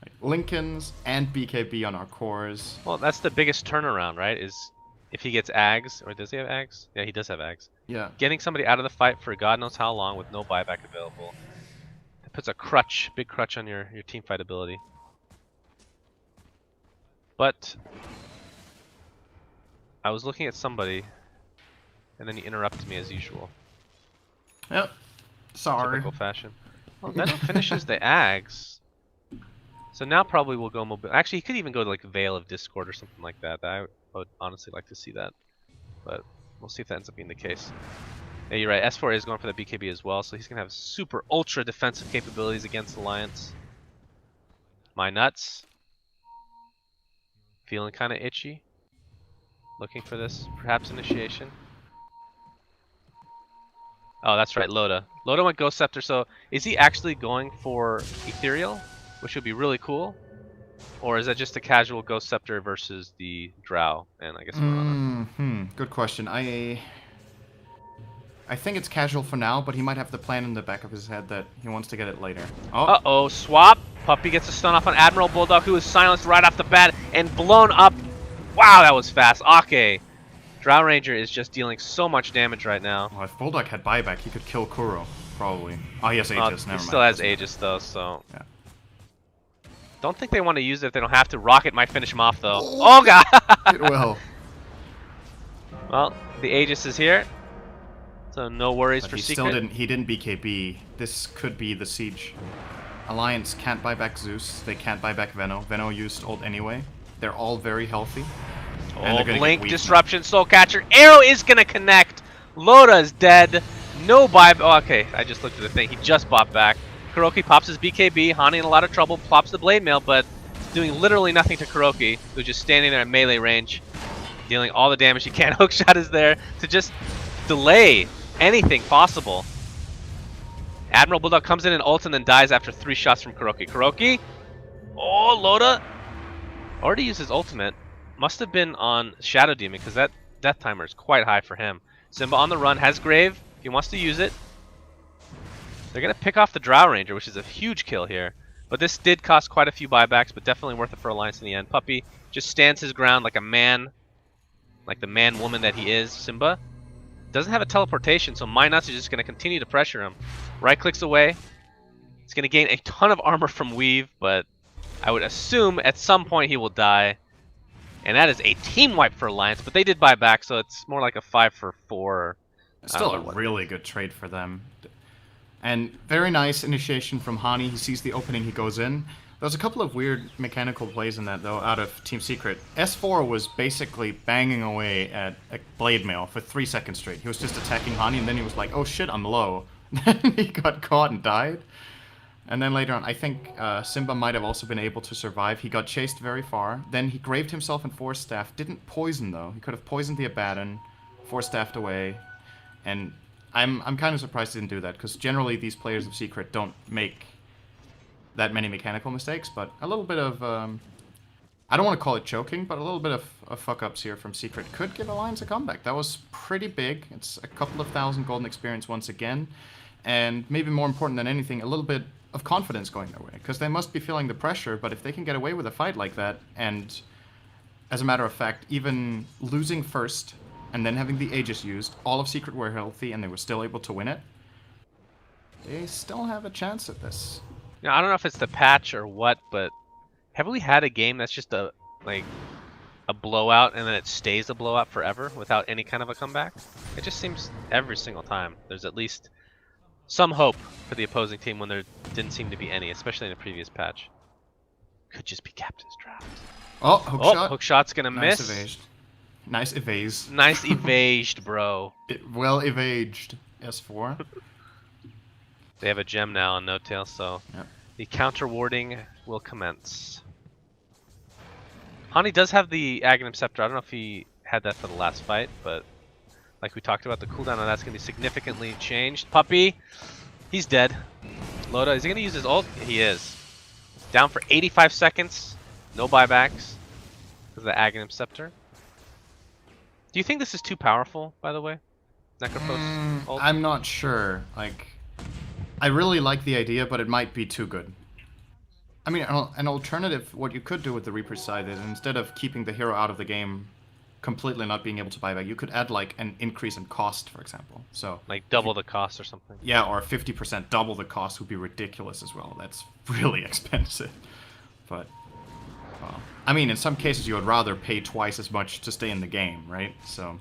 Like Linken's and BKB on our cores. Well, that's the biggest turnaround, right? Is if he gets Ags, or does he have Ags? Yeah, he does have Ags. Yeah. Getting somebody out of the fight for God knows how long with no buyback available. It puts a crutch, big crutch on your team fight ability. But I was looking at somebody, and then he interrupted me as usual. Yep. Sorry. Typical fashion. Well, Venom finishes the Ags. So now probably we'll go mobile. Actually, he could even go to like Veil of Discord or something like that. I would honestly like to see that. But we'll see if that ends up being the case. Yeah, you're right. S4 is going for the BKB as well, so he's going to have super ultra defensive capabilities against Alliance. My nuts. Feeling kind of itchy. Looking for this, perhaps, initiation. Oh, that's right, Loda. Loda went Ghost Scepter, so is he actually going for Ethereal? Which would be really cool. Or is that just a casual Ghost Scepter versus the Drow? And I guess Good question. I think it's casual for now, but he might have the plan in the back of his head that he wants to get it later. Oh. Uh-oh, swap. Puppey gets a stun off on Admiral Bulldog, who is silenced right off the bat and blown up. Wow, that was fast. Okay. Drow Ranger is just dealing so much damage right now. Well, if Bulldog had buyback, he could kill Kuro, probably. Oh, he has Aegis, never mind. He still has Aegis, though, so... Yeah. Don't think they want to use it if they don't have to. Rocket might finish him off, though. Oh, God! It will. Well, the Aegis is here. So no worries but for he Secret. He didn't BKB. This could be the siege. Alliance can't buy back Zeus. They can't buy back Venno. Venno used ult anyway. They're all very healthy. Oh, Blink, Disruption, Soul Catcher. Arrow is going to connect. Loda's dead. No buy. Oh, okay, I just looked at the thing. He just bought back. KheZu pops his BKB. Hani in a lot of trouble. Plops the Blade Mail, but doing literally nothing to KheZu, who's just standing there at melee range, dealing all the damage he can. Hookshot is there to just delay anything possible. Admiral Bulldog comes in and ults and then dies after 3 shots from KheZu. KheZu. Oh, Loda already used his ultimate. Must have been on Shadow Demon because that death timer is quite high for him. Simba on the run, has Grave if he wants to use it. They're going to pick off the Drow Ranger, which is a huge kill here. But this did cost quite a few buybacks, but definitely worth it for Alliance in the end. Puppey just stands his ground like a man, like the man-woman that he is. Simba doesn't have a teleportation, so Minus is just going to continue to pressure him. Right clicks away. He's going to gain a ton of armor from Weave, but I would assume at some point he will die. And that is a team wipe for Alliance, but they did buy back, so it's more like a 5 for 4. Still a really good trade for them. And very nice initiation from Hani. He sees the opening, he goes in. There's a couple of weird mechanical plays in that, though, out of Team Secret. S4 was basically banging away at a Blade Mail for 3 seconds straight. He was just attacking Hani, and then he was like, oh shit, I'm low. Then he got caught and died. And then later on, I think Simba might have also been able to survive. He got chased very far. Then he graved himself in Force Staff. Didn't poison, though. He could have poisoned the Abaddon, Force Staffed away. And I'm kind of surprised he didn't do that, because generally these players of Secret don't make that many mechanical mistakes, but a little bit of, I don't want to call it choking, but a little bit of fuck-ups here from Secret could give Alliance a comeback. That was pretty big. It's a couple of thousand golden experience once again, and maybe more important than anything, a little bit of confidence going their way, because they must be feeling the pressure, but if they can get away with a fight like that, and as a matter of fact, even losing first, and then having the Aegis used, all of Secret were healthy, and they were still able to win it, they still have a chance at this. I don't know if it's the patch or what, but have we had a game that's just a blowout and then it stays a blowout forever without any kind of a comeback? It just seems every single time there's at least some hope for the opposing team when there didn't seem to be any, especially in the previous patch. Could just be Captain's Draft. Oh, hookshot. Hookshot's gonna nice miss. Evased. Nice evased. Nice evased, bro. Well evaged. S4. They have a gem now on No Tail, so yep. The counter warding will commence. Hani does have the Aghanim Scepter. I don't know if he had that for the last fight, but like we talked about, the cooldown on that's going to be significantly changed. Puppey, he's dead. Loda, is he going to use his ult? He is. Down for 85 seconds. No buybacks because of the Aghanim Scepter. Do you think this is too powerful, by the way? Necrophos ult? I'm not sure. Like, I really like the idea, but it might be too good. I mean, an alternative, what you could do with the Reaper's side is instead of keeping the hero out of the game, completely not being able to buy back, you could add like an increase in cost, for example. So like double the cost or something. Yeah, or 50% double the cost would be ridiculous as well. That's really expensive. But I mean, in some cases, you would rather pay twice as much to stay in the game, right? So,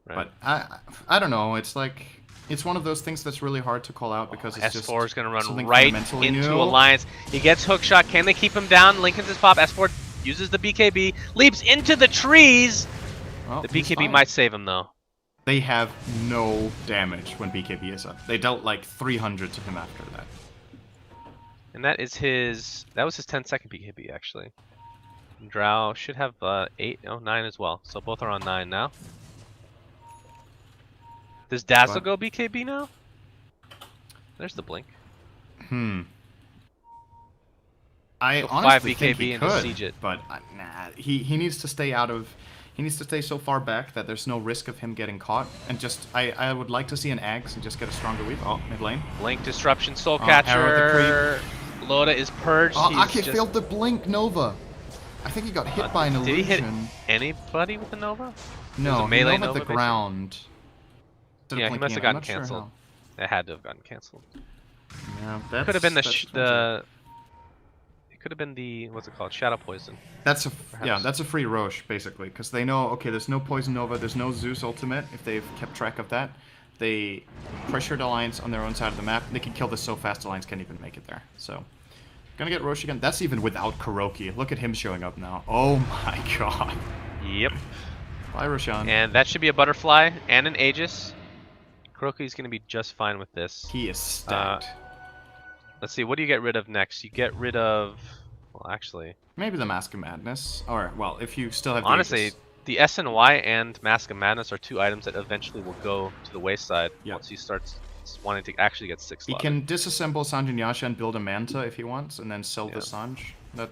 right. But I don't know. It's like, it's one of those things that's really hard to call out because it's S4 is going to run something right fundamentally into new. Alliance. He gets hookshot. Can they keep him down? Lincoln's his pop. S4 uses the BKB, leaps into the trees. Well, The BKB might save him though. They have no damage when BKB is up. They dealt like 300 to him after that. And that is his. That was his 10-second BKB actually. And Drow should have 8, no 9 as well. So both are on 9 now. Does Dazzle go BKB now? There's the blink. I go honestly 5 BKB think he and could, siege it. but nah, he needs to stay out of. He needs to stay so far back that there's no risk of him getting caught. And just, I would like to see an Axe and just get a stronger weave. Oh, mid lane. Blink disruption, soul Arrow catcher. Loda is purged. Oh, He's Ake failed the blink Nova. I think he got hit by an illusion. Did he hit anybody with the Nova? No, a melee he Nova the ground. Yeah, he must have gotten cancelled. It had to have gotten cancelled. Yeah, that could have been the. It could have been the, what's it called, Shadow Poison. That's a free Roche basically, because they know, okay, there's no Poison Nova, there's no Zeus ultimate. If they've kept track of that, they pressured Alliance on their own side of the map. They can kill this so fast Alliance can't even make it there. So, gonna get Roche again. That's even without Kuroki. Look at him showing up now. Oh my god. Yep. Bye, Roshan. And that should be a butterfly and an Aegis. Kuroki's gonna be just fine with this. He is stacked. Let's see, what do you get rid of next? You get rid of, well, actually, maybe the Mask of Madness. Or, well, if you still have the honestly, Aegis. the SNY and Mask of Madness are 2 items that eventually will go to the wayside once he starts wanting to actually get 6 He slotted. can disassemble Sanj and Yasha and build a Manta if he wants, and then sell the Sanj. That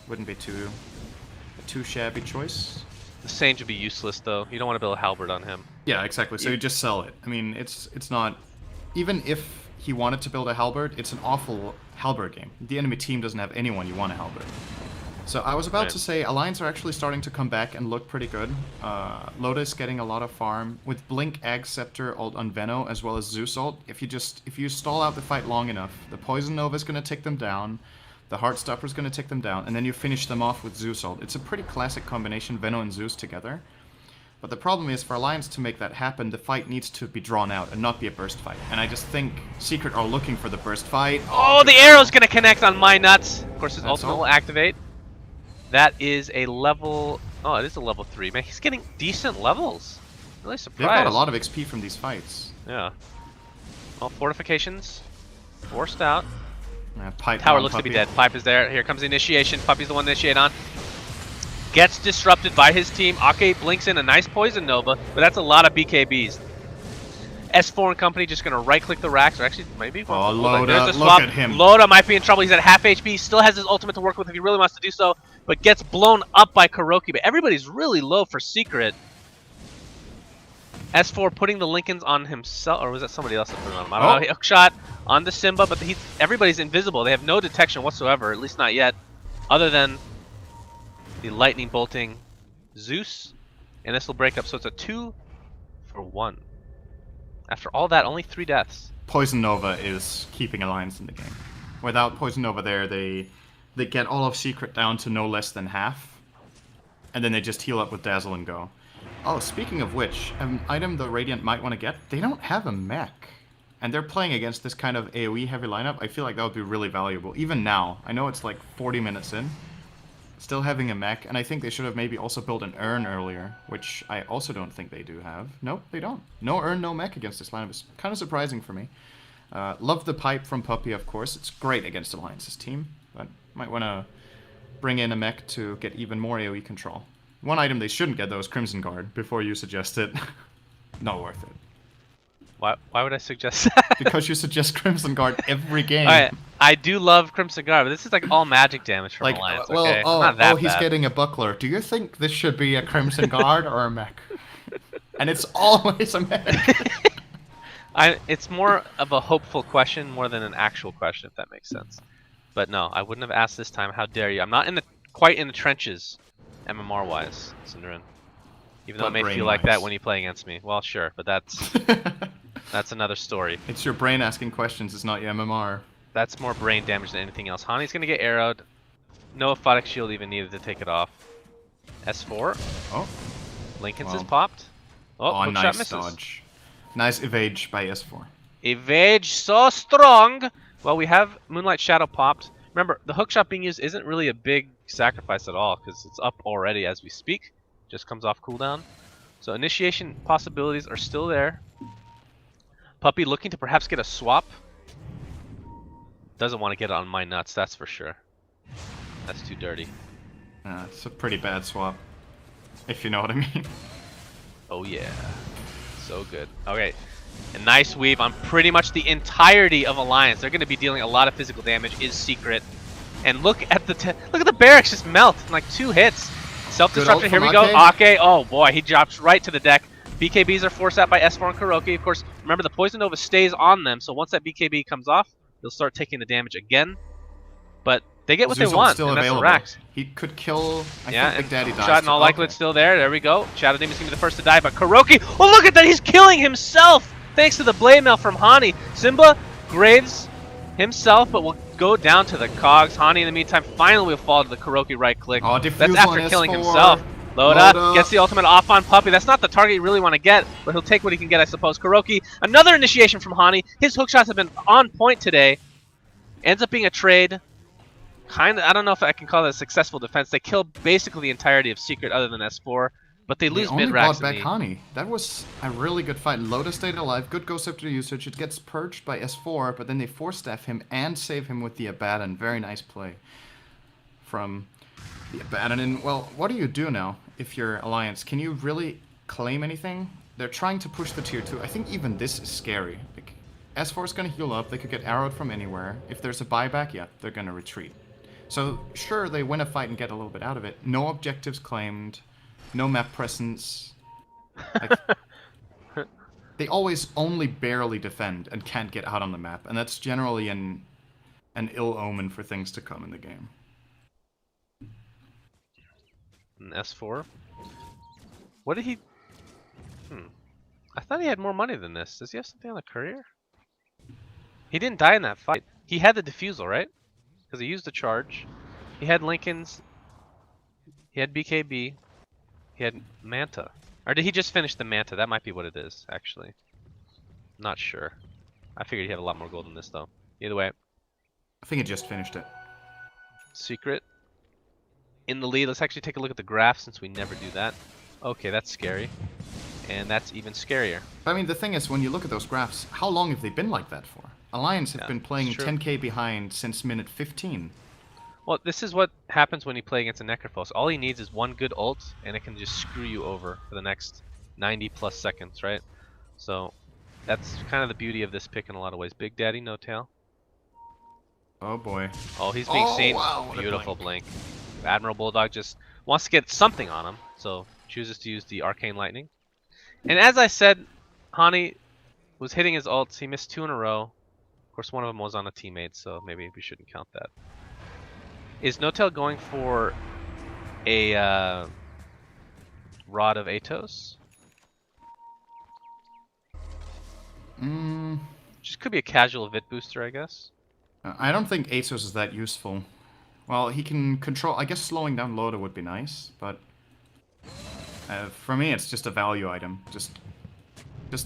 wouldn't be a too shabby choice. The Sage would be useless, though. You don't want to build a halberd on him. Yeah, exactly. So you just sell it. I mean, it's not even if he wanted to build a halberd, it's an awful halberd game. The enemy team doesn't have anyone you want a halberd. So I was about to say, Alliance are actually starting to come back and look pretty good. Lotus getting a lot of farm. With Blink, Ag Scepter, ult on Veno, as well as Zeus ult, if you stall out the fight long enough, the Poison Nova is going to take them down, the Heartstopper is going to take them down, and then you finish them off with Zeus ult. It's a pretty classic combination, Veno and Zeus together. But the problem is, for Alliance to make that happen, the fight needs to be drawn out and not be a burst fight. And I just think Secret are looking for the burst fight. Oh, the arrow's going to connect on my nuts. Of course, his ultimate will activate. That is a level... Oh, it is a level 3. Man, he's getting decent levels. Really surprised. They've got a lot of XP from these fights. Yeah. Well, fortifications. Forced out. Pipe Tower looks to be dead. Pipe is there. Here comes the initiation. Puppey's the one to initiate on. Gets disrupted by his team. Ake blinks in a nice Poison Nova, but that's a lot of BKBs. S4 and company just going to right-click the racks, or actually maybe... Oh, Loda, look at him. Loda might be in trouble. He's at half HP. He still has his ultimate to work with if he really wants to do so, but gets blown up by KheZu. But everybody's really low for Secret. S4 putting the Lincolns on himself, or was that somebody else that put it on him? I don't know. Hook shot on the Simba, but everybody's invisible. They have no detection whatsoever, at least not yet, other than the lightning bolting Zeus, and this will break up. So it's a 2 for 1. After all that, only 3 deaths. Poison Nova is keeping Alliance in the game. Without Poison Nova there, they get all of Secret down to no less than half, and then they just heal up with Dazzle and go. Oh, speaking of which, an item the Radiant might want to get, they don't have a mech. And they're playing against this kind of AoE heavy lineup. I feel like that would be really valuable. Even now, I know it's like 40 minutes in, still having a mech, and I think they should have maybe also built an urn earlier, which I also don't think they do have. Nope, they don't. No urn, no mech against this lineup. It's kind of surprising for me. Love the pipe from Puppey, of course. It's great against Alliance's team, but might want to bring in a mech to get even more AoE control. One item they shouldn't get, though, is Crimson Guard, before you suggest it. Not worth it. Why would I suggest that? Because you suggest Crimson Guard every game. I do love Crimson Guard, but this is like all magic damage from Alliance. Well, okay? oh, not he's getting a buckler. Do you think this should be a Crimson Guard or a mech? And it's always a mech. It's more of a hopeful question more than an actual question, if that makes sense. But no, I wouldn't have asked this time. How dare you? I'm not quite in the trenches, MMR-wise, Cinderin. Even though it may feel like that when you play against me. Well, sure, but that's another story. It's your brain asking questions, it's not your MMR. That's more brain damage than anything else. Hani's going to get arrowed. No Aphotic Shield even needed to take it off. S4. Oh. Lincoln's is popped. Oh, nice dodge. Nice evade by S4. Evade so strong. Well, we have Moonlight Shadow popped. Remember, the hookshot being used isn't really a big sacrifice at all, because it's up already as we speak. Just comes off cooldown. So initiation possibilities are still there. Puppey looking to perhaps get a swap. Doesn't want to get it on my nuts, that's for sure. That's too dirty. It's a pretty bad swap, if you know what I mean. Oh yeah. So good. Okay. A nice weave on pretty much the entirety of Alliance. They're going to be dealing a lot of physical damage. Is Secret. And look at the barracks just melt in like 2 hits. Self-destruction, here we go. Ake, oh boy, he drops right to the deck. BKBs are forced out by S4 and KheZu. Of course, remember the Poison Nova stays on them, so once that BKB comes off, they'll start taking the damage again. But they get what they want, and that's the racks. He could kill, I think Big Daddy dies. Shot in all likelihood still there we go. Shadow Demon's going to be the first to die, but KheZu, oh look at that, he's killing himself! Thanks to the Blade Mail from Hani. Simba graves himself, but will go down to the cogs. Hani, in the meantime, finally will fall to the KheZu right click. Oh, that's after killing himself. Loda gets the ultimate off on Puppey. That's not the target you really want to get, but he'll take what he can get, I suppose. KheZu, another initiation from Hani. His hookshots have been on point today. Ends up being a trade. I don't know if I can call that a successful defense. They kill basically the entirety of Secret other than S4, but they lose mid racks. They only brought back Hani. That was a really good fight. Loda stayed alive. Good Ghost Scepter usage. It gets purged by S4, but then they force staff him and save him with the Abaddon. Very nice play from the Abaddon. And, well, what do you do now if you're Alliance? Can you really claim anything? They're trying to push the tier 2. I think even this is scary. Like, S4 is going to heal up. They could get arrowed from anywhere. If there's a buyback, yeah, they're going to retreat. So, sure, they win a fight and get a little bit out of it. No objectives claimed. No map presence. Like, they always only barely defend and can't get out on the map, and that's generally an ill omen for things to come in the game. An S4. What did he? I thought he had more money than this. Does he have something on the courier? He didn't die in that fight. He had the defusal, right? Because he used the charge. He had Lincoln's. He had BKB. He had Manta. Or did he just finish the Manta? That might be what it is, actually. Not sure. I figured he had a lot more gold than this, though. Either way. I think he just finished it. Secret. In the lead. Let's actually take a look at the graph since we never do that. Okay, that's scary. And that's even scarier. I mean, the thing is, when you look at those graphs, how long have they been like that for? Alliance have been playing 10k behind since minute 15. Well, this is what happens when you play against a Necrophos. All he needs is one good ult, and it can just screw you over for the next 90 plus seconds, right? So, that's kind of the beauty of this pick in a lot of ways. Big Daddy, no tail. Oh boy. Oh, he's being seen. Wow, Beautiful blink. Admiral Bulldog just wants to get something on him, so chooses to use the Arcane Lightning. And as I said, Hani was hitting his ults. He missed 2 in a row. Of course, one of them was on a teammate, so maybe we shouldn't count that. Is No-tail going for a Rod of Atos? Just could be a casual Vit booster, I guess. I don't think Atos is that useful. Well, he can control... I guess slowing down Loda would be nice, but... for me, it's just a value item. Just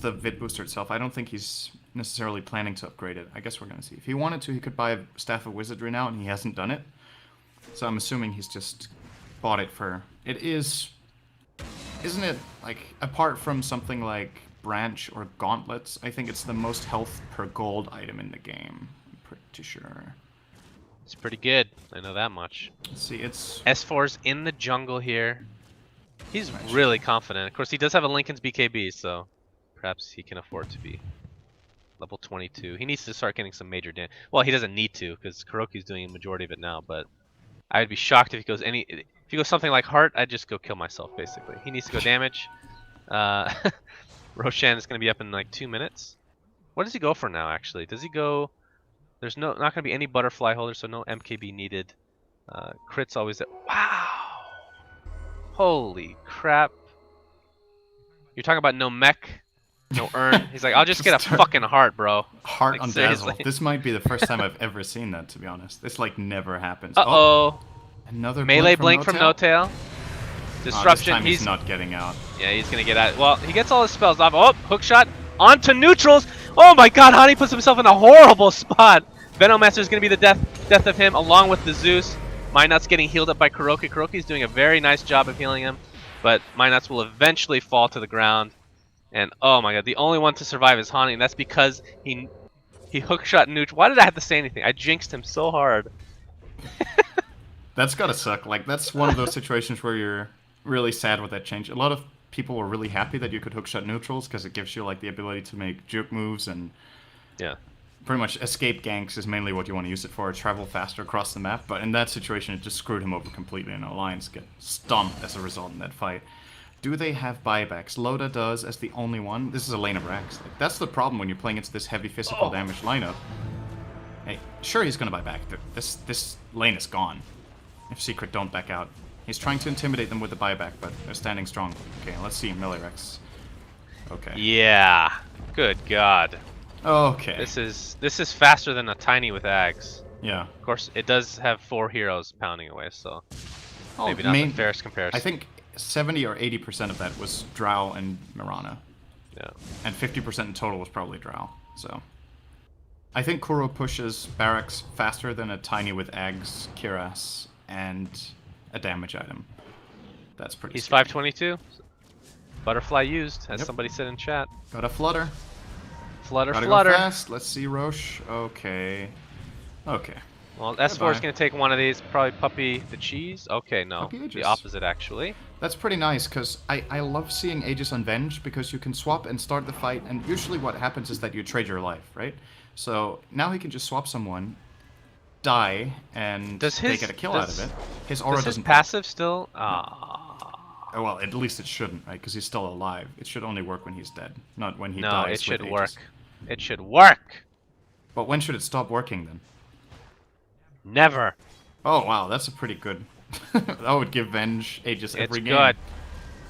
the Vit booster itself. I don't think he's necessarily planning to upgrade it. I guess we're going to see. If he wanted to, he could buy a Staff of Wizardry now, and he hasn't done it. So I'm assuming he's just bought it for... It is... Isn't it, like, apart from something like Branch or Gauntlets, I think it's the most health per gold item in the game. I'm pretty sure. It's pretty good. I know that much. Let's see, it's... S4's in the jungle here. He's really confident. Of course, he does have a Lincoln's BKB, so perhaps he can afford to be level 22. He needs to start getting some major damage. Well, he doesn't need to, because Kuroki's doing a majority of it now, but I'd be shocked if he goes if he goes something like Heart, I'd just go kill myself, basically. He needs to go damage. Roshan is going to be up in like 2 minutes. What does he go for now, actually? Does he go... There's not going to be any butterfly holder, so no MKB needed. Crit's always at... Wow! Holy crap. You're talking about no mech, no urn. He's like, I'll just get a fucking heart, bro. Heart like, on seriously. Dazzle. This might be the first time I've ever seen that, to be honest. This, like, never happens. Uh-oh. Another melee blink from No-tail. Disruption. This time he's not getting out. Yeah, he's going to get out. Well, he gets all his spells off. Oh, hook shot onto neutrals. Oh my god, Hani puts himself in a horrible spot. Venomancer is going to be the death of him, along with the Zeus. Minot's getting healed up by Kuroki. Kuroki's doing a very nice job of healing him, but Minots will eventually fall to the ground. And oh my god, the only one to survive is Hani, and that's because he hookshot neutral. Why did I have to say anything? I jinxed him so hard. That's gotta suck. Like, that's one of those situations where you're really sad with that change. A lot of people were really happy that you could hookshot neutrals because it gives you like the ability to make juke moves and pretty much escape ganks is mainly what you want to use it for, travel faster across the map. But in that situation, it just screwed him over completely, and Alliance get stomped as a result in that fight. Do they have buybacks? Loda does as the only one. This is a lane of Rax. Like, that's the problem when you're playing against this heavy physical damage lineup. Hey, sure he's gonna buy back. This lane is gone. If Secret don't back out. He's trying to intimidate them with the buyback, but they're standing strong. Okay, let's see melee Rex. Okay. Yeah. Good god. Okay. This is faster than a tiny with Ags. Yeah. Of course, it does have 4 heroes pounding away, so maybe not the fairest comparison. I think 70 or 80% of that was Drow and Mirana. Yeah. And 50% in total was probably Drow. So I think Kuro pushes barracks faster than a tiny with Ags, Kiras, and a damage item. That's pretty He's scary. 522. Butterfly used, as somebody said in chat. Got a flutter. Flutter. Go fast. Let's see Roche. Okay. Okay. Well, S4 is going to take one of these. Probably Puppey the cheese. Okay, no. The opposite, actually. That's pretty nice, because I love seeing Aegis Unvenged, because you can swap and start the fight, and usually what happens is that you trade your life, right? So now he can just swap someone, die, and they get a kill out of it. His aura doesn't passive still? Ah. Well, at least it shouldn't, right? Because he's still alive. It should only work when he's dead, not when he No, dies it should with work. Aegis. It should work. But when should it stop working then? Never. Oh wow, that's a pretty good. I would give Venge Aegis every game. It's good.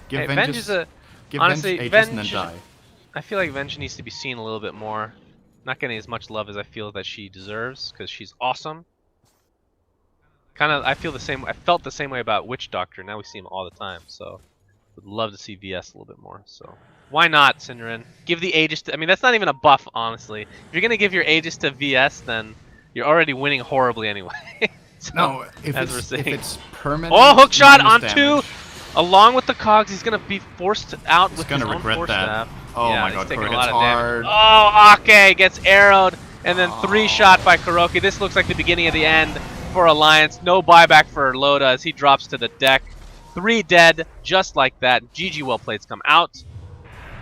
Give Hey, Venge Venge is a give honestly Venge Aegis and then Venge. die. I feel like Venge needs to be seen a little bit more. Not getting as much love as I feel that she deserves because she's awesome. Kind of, I feel the same. I felt the same way about Witch Doctor. Now we see him all the time, so would love to see VS a little bit more. So why not, Synderen? Give the Aegis to. I mean, that's not even a buff, honestly. If you're gonna give your Aegis to VS, then you're already winning horribly anyway. So, No, if as we're saying. it's permanent. Oh, hook shot on minus 2! damage, Along with the cogs, he's gonna be forced out with his gonna own regret force that. staff. Oh Yeah, my he's god, taking a Kuroki's lot of hard. damage. Oh, Ake gets arrowed, and then 3 Oh. shot by Kuroki. This looks like the beginning of the end for Alliance. No buyback for Loda as he drops to the deck. 3 dead, just like that. GG well played's come out.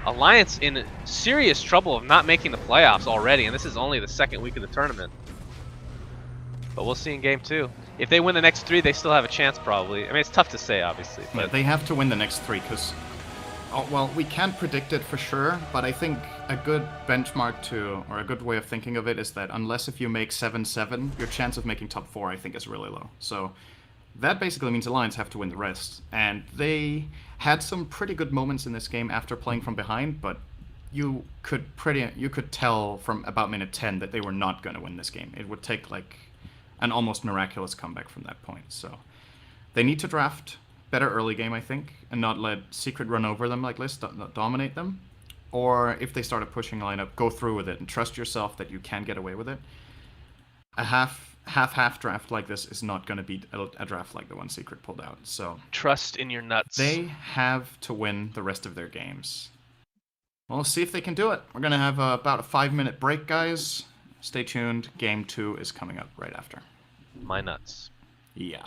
Alliance in serious trouble of not making the playoffs already, and this is only the 2nd week of the tournament. But we'll see in game 2. If they win the next 3, they still have a chance probably. I mean, it's tough to say, obviously. Yeah, But they have to win the next 3 because, well, we can't predict it for sure. But I think a good benchmark to, or a good way of thinking of it, is that unless if you make 7-7, your chance of making top 4, I think, is really low. So that basically means Alliance have to win the rest. And they had some pretty good moments in this game after playing from behind, but you could tell from about minute 10 that they were not going to win this game. It would take like an almost miraculous comeback from that point. So they need to draft better early game, I think, and not let Secret run over them like this, dominate them. Or if they start a pushing lineup, go through with it and trust yourself that you can get away with it. A half draft like this is not going to beat a draft like the one Secret pulled out. So trust in your nuts. they have to win the rest of their games. We'll see if they can do it. We're going to have about a 5-minute break, guys. Stay tuned. Game 2 is coming up right after. My nuts. Yeah.